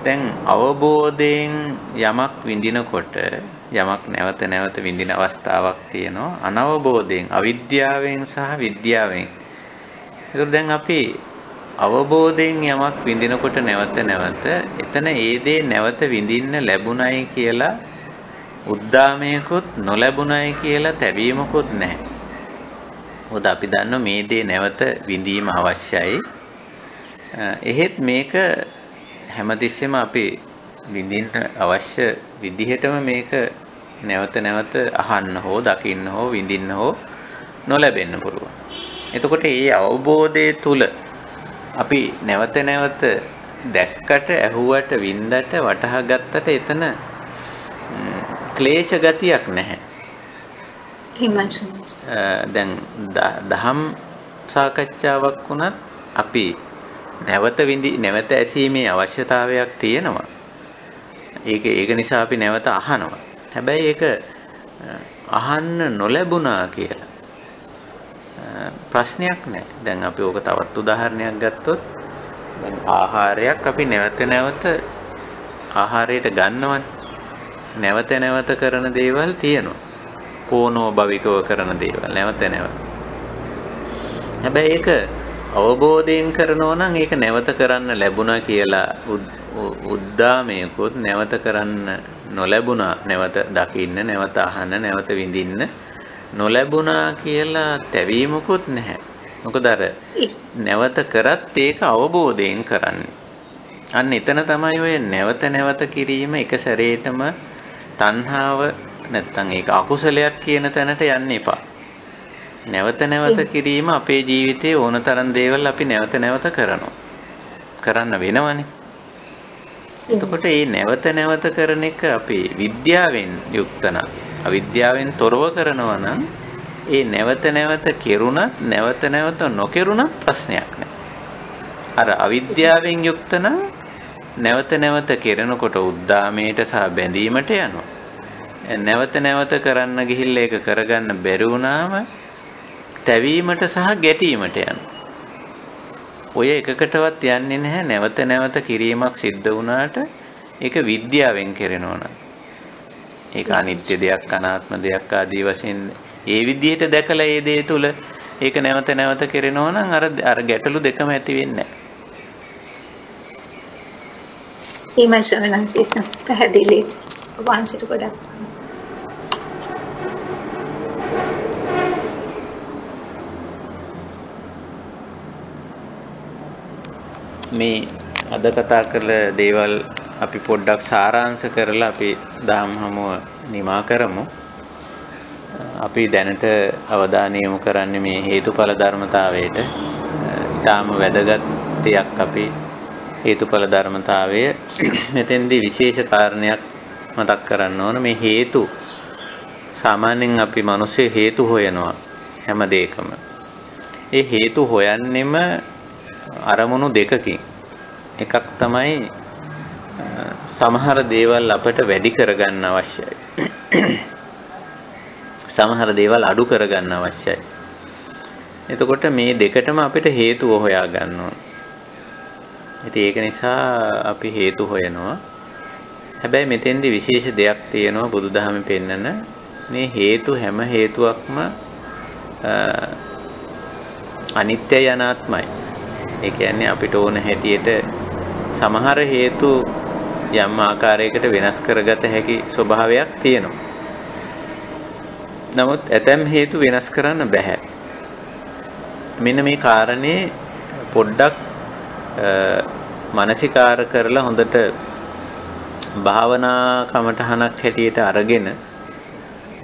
A: දැන් අවබෝධයෙන් යමක් විඳිනකොට යමක් නැවත නැවත විඳින අවස්ථාවක් තියෙනවා අනවබෝධයෙන් අවිද්‍යාවෙන් සහ විද්‍යාවෙන්. ඒක දැන් අපි අවබෝධයෙන් යමක් විඳිනකොට නැවත නැවත එතන ඒ දේ නැවත විඳින්න ලැබුණයි කියලා උද්දාමයකුත් නොලැබුණයි කියලා තැබීමකුත් නැහැ. මොකද අපි දන්නවා මේ දේ නැවත විඳීම අවශ්‍යයි. එහෙත් මේක හැමතිස්සෙම අපි විඳින්න අවශ්‍ය විදිහටම මේක නැවත නැවත අහන්න හෝ දකින්න හෝ විඳින්න හෝ නොලැබෙන්න පුළුවන්. එතකොට මේ අවබෝධය තුල අපි නැවත නැවත දැක්කට ඇහුවට වින්දට වටහා ගත්තට එතන ක්ලේශ ගතියක් නැහැ. දැන් දහම් සාකච්ඡාවක් වුණත් අපි නැවත ඇසීමේ අවශ්‍යතාවයක් තියෙනවා. ඒක නිසා අපි නැවත අහනවා. හැබැයි ඒක අහන්න නොලැබුණා කියලා ප්‍රශ්නයක් නැහැ. දැන් අපි ඕක තවත් උදාහරණයක් ගත්තොත් දැන් ආහාරයක් අපි නැවත නැවත ආහාරයට ගන්නවනේ. නැවත නැවත කරන දේවල් තියෙනවා. කෝනෝ භවිකව කරන දේවල් නැවත නැවත. හැබැයි ඒක අවබෝධයෙන් කරනවා නම් ඒක නැවත කරන්න ලැබුණා කියලා උද්දාමයකුත් නැවත කරන්න නොලැබුණා නැවත දකින්න නැවත අහන්න නැවත විඳින්න නොලැබුණා කියලා තැවීමකුත් නැහැ. මොකද අර නැවත කරත් ඒක අවබෝධයෙන් කරන්නේ. අන්න එතන තමයි ඔය නැවත නැවත කිරීම එක සැරේටම තණ්හාව නැත්තම් ඒක අකුසලයක් කියන තැනට යන්න එපා. නැවත නැවත කිරීම අපේ ජීවිතයේ ඕනතරම් දේවල් අපි නැවත නැවත කරන්න වෙනවනේ. එතකොට මේ නැවත නැවත කරන එක අපි විද්‍යාවෙන් යුක්ත නම් අවිද්‍යාවෙන් තොරව කරනවා නම් ඒ නැවත නැවත කෙරුණත් නැවත නැවත නොකෙරුණත් ප්‍රශ්නයක් නැහැ. අර අවිද්‍යාවෙන් යුක්ත නම් නැවත නැවත කෙරෙනකොට උද්දාමයට සහ බැඳීමට යනවා. නැවත නැවත කරන්න ගිහිල්ලා ඒක කරගන්න බැරි වුණාම තැවීමට සහ ගැටීමට යනවා. ඔය එකකටවත් යන්නේ නැහැ. නැවත නැවත කිරීමක් සිද්ධ වුණාට ඒක විද්‍යාවෙන් කරනවා නම් ඒක අනිත්‍ය දෙයක් අනාත්ම දෙයක් ආදී වශයෙන් ඒ විදිහට දැකලා ඒ දේ තුල ඒක නැවත නැවත කරනවා නම් අර ගැටලු දෙකම ඇති වෙන්නේ නැහැ. ඊමණසනන්සිට පැහැදිලි වංශිත ගොඩක් මේ අද කතා කරල දේවල් අපි පොඩ්ඩක් සාරාංශ කරලා අපි දහම් හමුව නිමා කරමු. අපි දැනට අවධානය යොමු කරන්නේ මේ හේතුඵල ධර්මතාවයට. ඊටාම වැදගත් දෙයක් අපි හේතුඵල ධර්මතාවය මෙතෙන්දී විශේෂ කාරණයක් මතක් කරන්න ඕන. මේ හේතු සාමාන්‍යයෙන් අපි මිනිස්සු හේතු හොයනවා හැම දෙයකම. ඒ හේතු හොයන්නෙම අරමුණු දෙකකින්. එකක් තමයි සමහර දේවල් අපට වැඩි කරගන්න අවශ්‍යයි. සමහර දේවල් අඩු කරගන්න අවශ්‍යයි. එතකොට මේ දෙකටම අපිට හේතුව හොයා ගන්න ඕන. ඉතින් ඒක නිසා අපි හේතු හොයනවා. හැබැයි මෙතෙන්දි විශේෂ දෙයක් තියෙනවා බුදුදහමේ පෙන්නන මේ හේතු හැම හේතුවක්ම අනිත්‍යයි අනාත්මයි. ඒ කියන්නේ අපිට ඕන හැටියට සමහර හේතු යම් ආකාරයකට වෙනස් කරගත හැකි ස්වභාවයක් තියෙනවා. නමුත් ඇතැම් හේතු වෙනස් කරන්න බෑ. මෙන්න මේ කාරණේ පොඩ්ඩක් මානසිකාර කරලා හොඳට භාවනා කමටහනක් හැටියට අරගෙන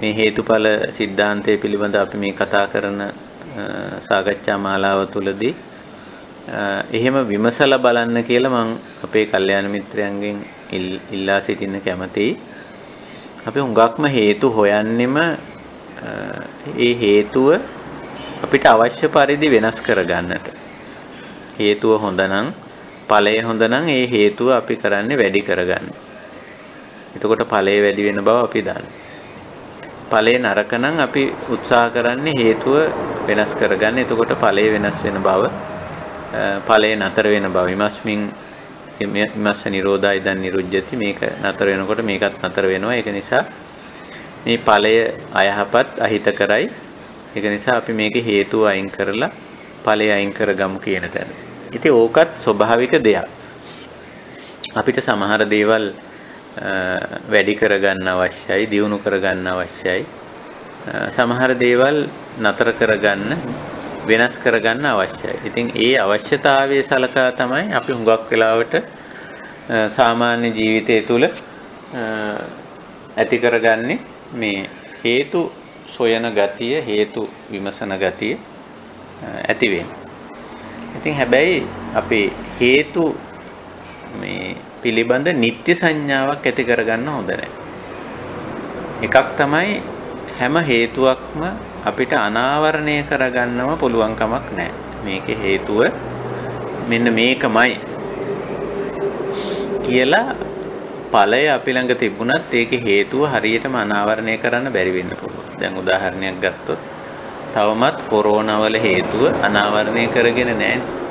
A: මේ හේතුඵල સિદ્ધාන්තය පිළිබඳ අපි මේ කතා කරන සාකච්ඡා මාලාව තුළදී එහෙම විමසලා බලන්න කියලා මම අපේ කල්යාණ මිත්‍රයන්ගෙන් ඉල්ලා සිටින්න කැමතියි. අපි හුඟක්ම හේතු හොයන්නෙම ඒ හේතුව අපිට අවශ්‍ය පරිදි වෙනස් කරගන්නට. හේතුව හොඳ නම්, ඵලය හොඳ නම් ඒ හේතුව අපි කරන්නේ වැඩි කරගන්න. එතකොට ඵලය වැඩි වෙන බව අපි දන්නවා. ඵලය නරක නම් අපි උත්සාහ කරන්නේ හේතුව වෙනස් කරගන්න. එතකොට ඵලය වෙනස් වෙන බව, ඵලය නතර වෙන බව. ඉමස්ස නිරෝධය දැන් නිරුද්ධති. මේක නතර වෙනකොට මේකත් නතර වෙනවා. ඒක නිසා මේ ඵලය අයහපත් අහිතකරයි. ඒක නිසා අපි මේකේ හේතුව අයින් කරලා ඵලය අයින් කරගමු කියන තැන. ඉතින් ඕකත් ස්වභාවික දෙයක්. අපිට සමහර දේවල් වැඩි කරගන්න අවශ්‍යයි, දියුණු කරගන්න අවශ්‍යයි. සමහර දේවල් නතර කරගන්න, වෙනස් කරගන්න අවශ්‍යයි. ඉතින් ඒ අවශ්‍යතාවයේ සලකා තමයි අපි හුඟක් වෙලාවට සාමාන්‍ය ජීවිතය තුළ ඇති කරගන්නේ මේ හේතු සොයන ගතිය, හේතු විමසන ගතිය ඇති වෙන්නේ. ඉතින් හැබැයි අපේ හේතු මේ පිළිබඳ නිත්‍ය සංඥාවක් ඇති කරගන්න හොඳ නැහැ. එකක් තමයි හැම හේතුවක්ම අපිට අනාවරණය කරගන්නම පුළුවන් කමක් නැහැ. මේකේ හේතුව මෙන්න මේකමයි කියලා ඵලය අපි ළඟ තිබුණත් ඒකේ හේතුව හරියටම අනාවරණය කරන්න බැරි වෙන්න පුළුවන්. දැන් උදාහරණයක් ගත්තොත් තවමත් කොරෝනා වල හේතුව අනාවරණය කරගෙන නැහැ.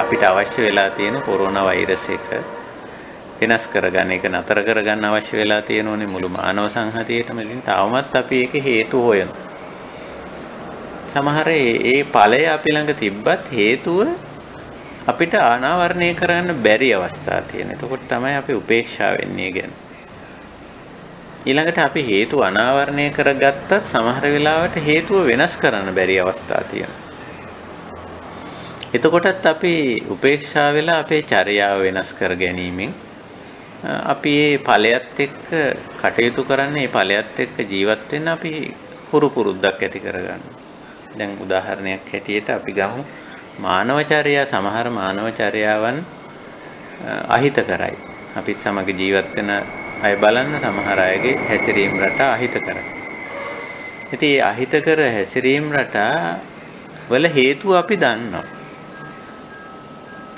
A: අපිට අවශ්‍ය වෙලා තියෙන කොරෝනා වෛරස් එක වෙනස් කරගන්න, ඒක නතර කරගන්න අවශ්‍ය වෙලා තියෙනෝනේ මුළු මානව සංහතියේටම. ඉතින් තවමත් අපි ඒකේ හේතු හොයනවා. සමහර ඒ ඵලය අපි ළඟ තිබ්බත් හේතුව අපිට අනාවරණය කරන්න බැරි අවස්ථා තියෙන. එතකොට තමයි අපි උපේක්ෂා වෙන්නේ ගැන. ඊළඟට අපි හේතු අනාවරණය කරගත්තත් සමහර වෙලාවට හේතුව වෙනස් කරන්න බැරි අවස්ථා තියෙනවා. එතකොටත් අපි උපේක්ෂා වෙලා අපේ චර්යාව වෙනස් කර ගැනීමෙන් අපි මේ ඵලයත් එක්ක කටයුතු කරන්නේ, මේ ඵලයත් එක්ක ජීවත් වෙන්න අපි හුරු පුරුද්දක් ඇති කරගන්නවා. දැන් උදාහරණයක් හැටියට අපි ගමු මානවචර්යා. සමහර මානවචර්යාවන් අහිත කරයි. අපිත් සමග ජීවත් වෙන අය බලන්න සමහර අයගේ හැසිරීම් රටා අහිත කරයි. ඉතින් මේ අහිතකර හැසිරීම් රටා වල හේතුව අපි දන්නවා.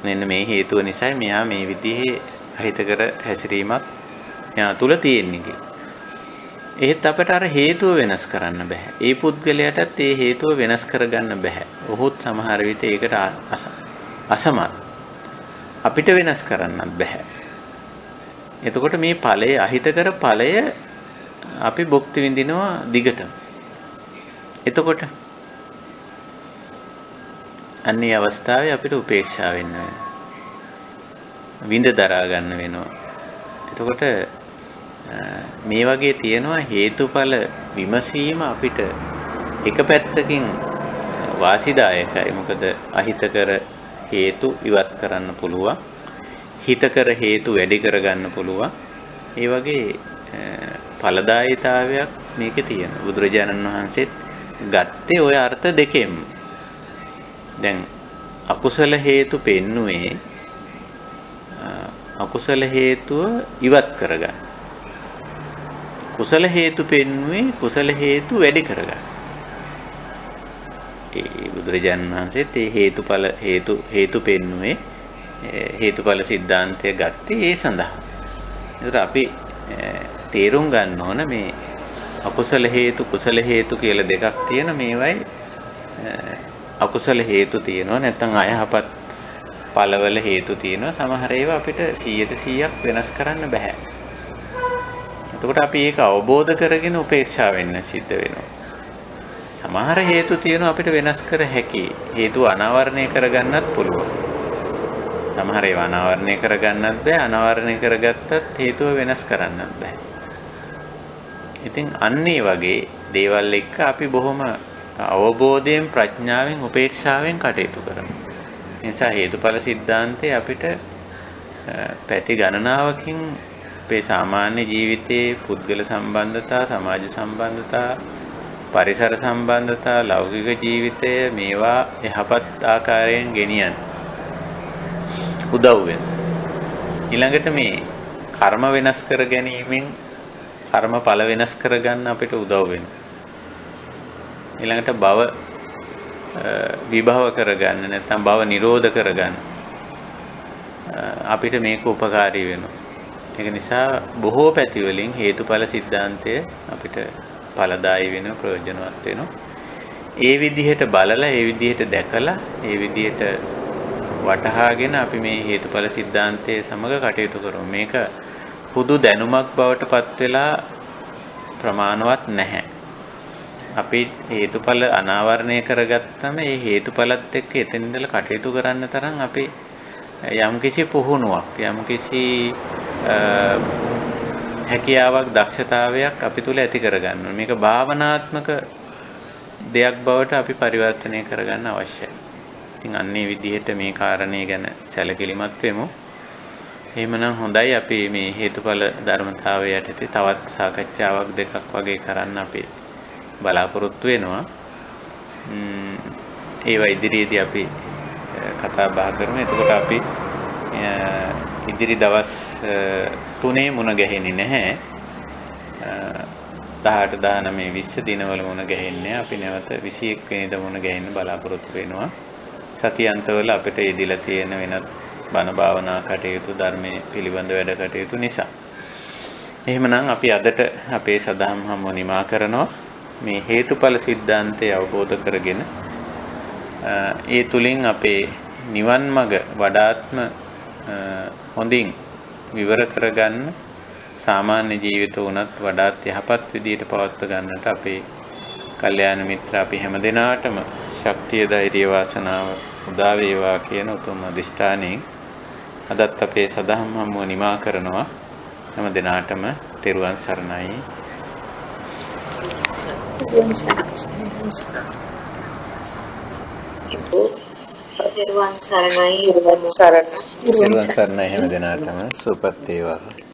A: මෙන්න මේ හේතුව නිසා මෙයා මේ විදිහේ අහිතකර හැසිරීමක් මෙයා තුල තියෙන්නේ කියලා. එහෙත් අපට අර හේතුව වෙනස් කරන්න බෑ. ඒ පුද්ගලයාටත් ඒ හේතුව වෙනස් කරගන්න බෑ. ඔහුත් සමහර විට ඒකට අසමත්. අපිට වෙනස් කරන්නත් බෑ. එතකොට මේ ඵලය, අහිතකර ඵලය අපි භුක්ති විඳිනවා දිගටම. එතකොට අන්නේ අවස්ථාවේ අපිට උපේක්ෂා වෙන්න වෙනවා. විඳ දරා ගන්න වෙනවා. එතකොට මේ වගේ තියෙනවා හේතුඵල විමසීම අපිට එක පැත්තකින් වාසිදායකයි. මොකද අහිතකර හේතු ඉවත් කරන්න පුළුවන්. හිතකර හේතු වැඩි කරගන්න පුළුවන්. ඒ වගේ ඵලදායීතාවයක් මේකේ තියෙනවා. බුදුරජාණන් වහන්සේත් ගත්තේ ওই අර්ථ දෙකෙන්ම. දැන් අකුසල හේතු පෙන්නුවේ අකුසල හේතුව ඉවත් කරගන්න. කුසල හේතු පෙන්නුවේ කුසල හේතු වැඩි කරගන්න. ඒ බුදුරජාණන් වහන්සේත් ඒ හේතු පෙන්නුවේ හේතුඵල સિદ્ધාන්තය ගත්තේ ඒ සඳහා. ඒකට අපි තේරුම් ගන්න ඕන මේ අකුසල හේතු කුසල හේතු කියලා දෙකක් තියෙන. මේවයි අකුසල හේතු තියෙනවා, නැත්නම් අයහපත් ඵලවල හේතු තියෙනවා. සමහර ඒවා අපිට 100% වෙනස් කරන්න බෑ. එතකොට අපි ඒක අවබෝධ කරගෙන උපේක්ෂා වෙන්න සිද්ධ වෙනවා. සමහර හේතු තියෙනවා අපිට වෙනස් කර හැකි. හේතු අනාවරණය කරගන්නත් පුළුවන්. සමහර ඒවා අනාවරණය කරගන්නත් බෑ. අනාවරණය කරගත්තත් හේතුව වෙනස් කරන්නත් බෑ. ඉතින් අන්න ඒ වගේ දේවල් එක්ක අපි බොහොම අවබෝධයෙන්, ප්‍රඥාවෙන්, උපේක්ෂාවෙන් කටයුතු කරනවා. ඒ නිසා හේතුඵල સિદ્ધාන්තය අපිට පැති ගණනාවකින් අපේ සාමාන්‍ය ජීවිතයේ පුද්ගල සම්බන්ධතා, සමාජ සම්බන්ධතා, පරිසර සම්බන්ධතා, ලෞකික ජීවිතය මේවා යහපත් ආකාරයෙන් ගෙනියන්න. උදව් වෙනවා. ඊළඟට මේ කර්ම වෙනස් කර ගැනීමෙන් කර්මඵල වෙනස් කරගන්න අපිට උදව් වෙනවා. ඊළඟට භව විභව කරගන්න නැත්නම් භව නිරෝධ කරගන්න අපිට මේක උපකාරී වෙනවා. ඒක නිසා බොහෝ පැති වලින් හේතුඵල સિદ્ધාන්තය අපිට ඵලදායී වෙනවා, ප්‍රයෝජනවත් වෙනවා. ඒ විදිහට බලලා, ඒ විදිහට දැකලා, ඒ විදිහට වටහාගෙන අපි මේ හේතුඵල સિદ્ધාන්තයේ සමග කටයුතු කරමු. මේක පුදු දැනුමක් බවට පත් වෙලා ප්‍රමාණවත් නැහැ. අපි හේතුඵල අනාවරණය කරගත්තම ඒ හේතුඵලත් එක්ක එතන ඉඳලා කටයුතු කරන්න තරම් අපි යම්කිසි පුහුණුවක්, යම්කිසි හැකියාවක්, දක්ෂතාවයක් අපි තුල ඇති කරගන්න ඕනේ. මේක භාවනාත්මක දෙයක් බවට අපි පරිවර්තනය කරගන්න අවශ්‍යයි. ඉතින් අන්නේ විදිහට මේ කාරණේ ගැන සැලකිලිමත් වෙමු. එහෙමනම් හොඳයි, අපි මේ හේතුඵල ධර්මතාවය යටතේ තවත් සාකච්ඡාවක් දෙකක් වගේ කරන්න අපි බලාපොරොත්තු වෙනවා. ඒවා ඉදිරියේදී අපි කතා බහ කරමු. එතකොට අපි ඉදිරි දවස් 3 මුණ ගැහෙන්නේ නැහැ. 18 19 20 දිනවල මුණ ගැහෙන්නේ. අපි නැවත 21 වෙනිදා මුණ ගැහෙන්න බලාපොරොත්තු වෙනවා. සතියන්තවල අපිට යෙදিলা තියෙන වෙනත් බණ භාවනා කටයුතු, ධර්මයේ පිළිබඳ වැඩ කටයුතු නිසා. එහෙමනම් අපි අදට අපේ සදහම් හමුව නිමා කරනවා. මේ හේතුඵල સિદ્ધාන්තය අවබෝධ කරගෙන ඒ තුලින් අපේ නිවන් මඟ වඩාත්ම හොඳින් විවර කරගන්න, සාමාන්‍ය ජීවිත උනත් වඩාත් යහපත් විදියට පවත්වා ගන්නට අපේ කල්යාණ මිත්‍ර අපි හැම දිනාටම ශක්තිය, ධෛර්ය, වාසනාව උදා වේවා කියන උතුම් අධිෂ්ඨානයෙන් අදත් අපේ සදහම් හමුව නිමා කරනවා. හැම දිනාටම තෙරුවන් සරණයි.
C: තෙරුවන් සරණයි.
A: හැම දිනාටම සුවපත් වේවා.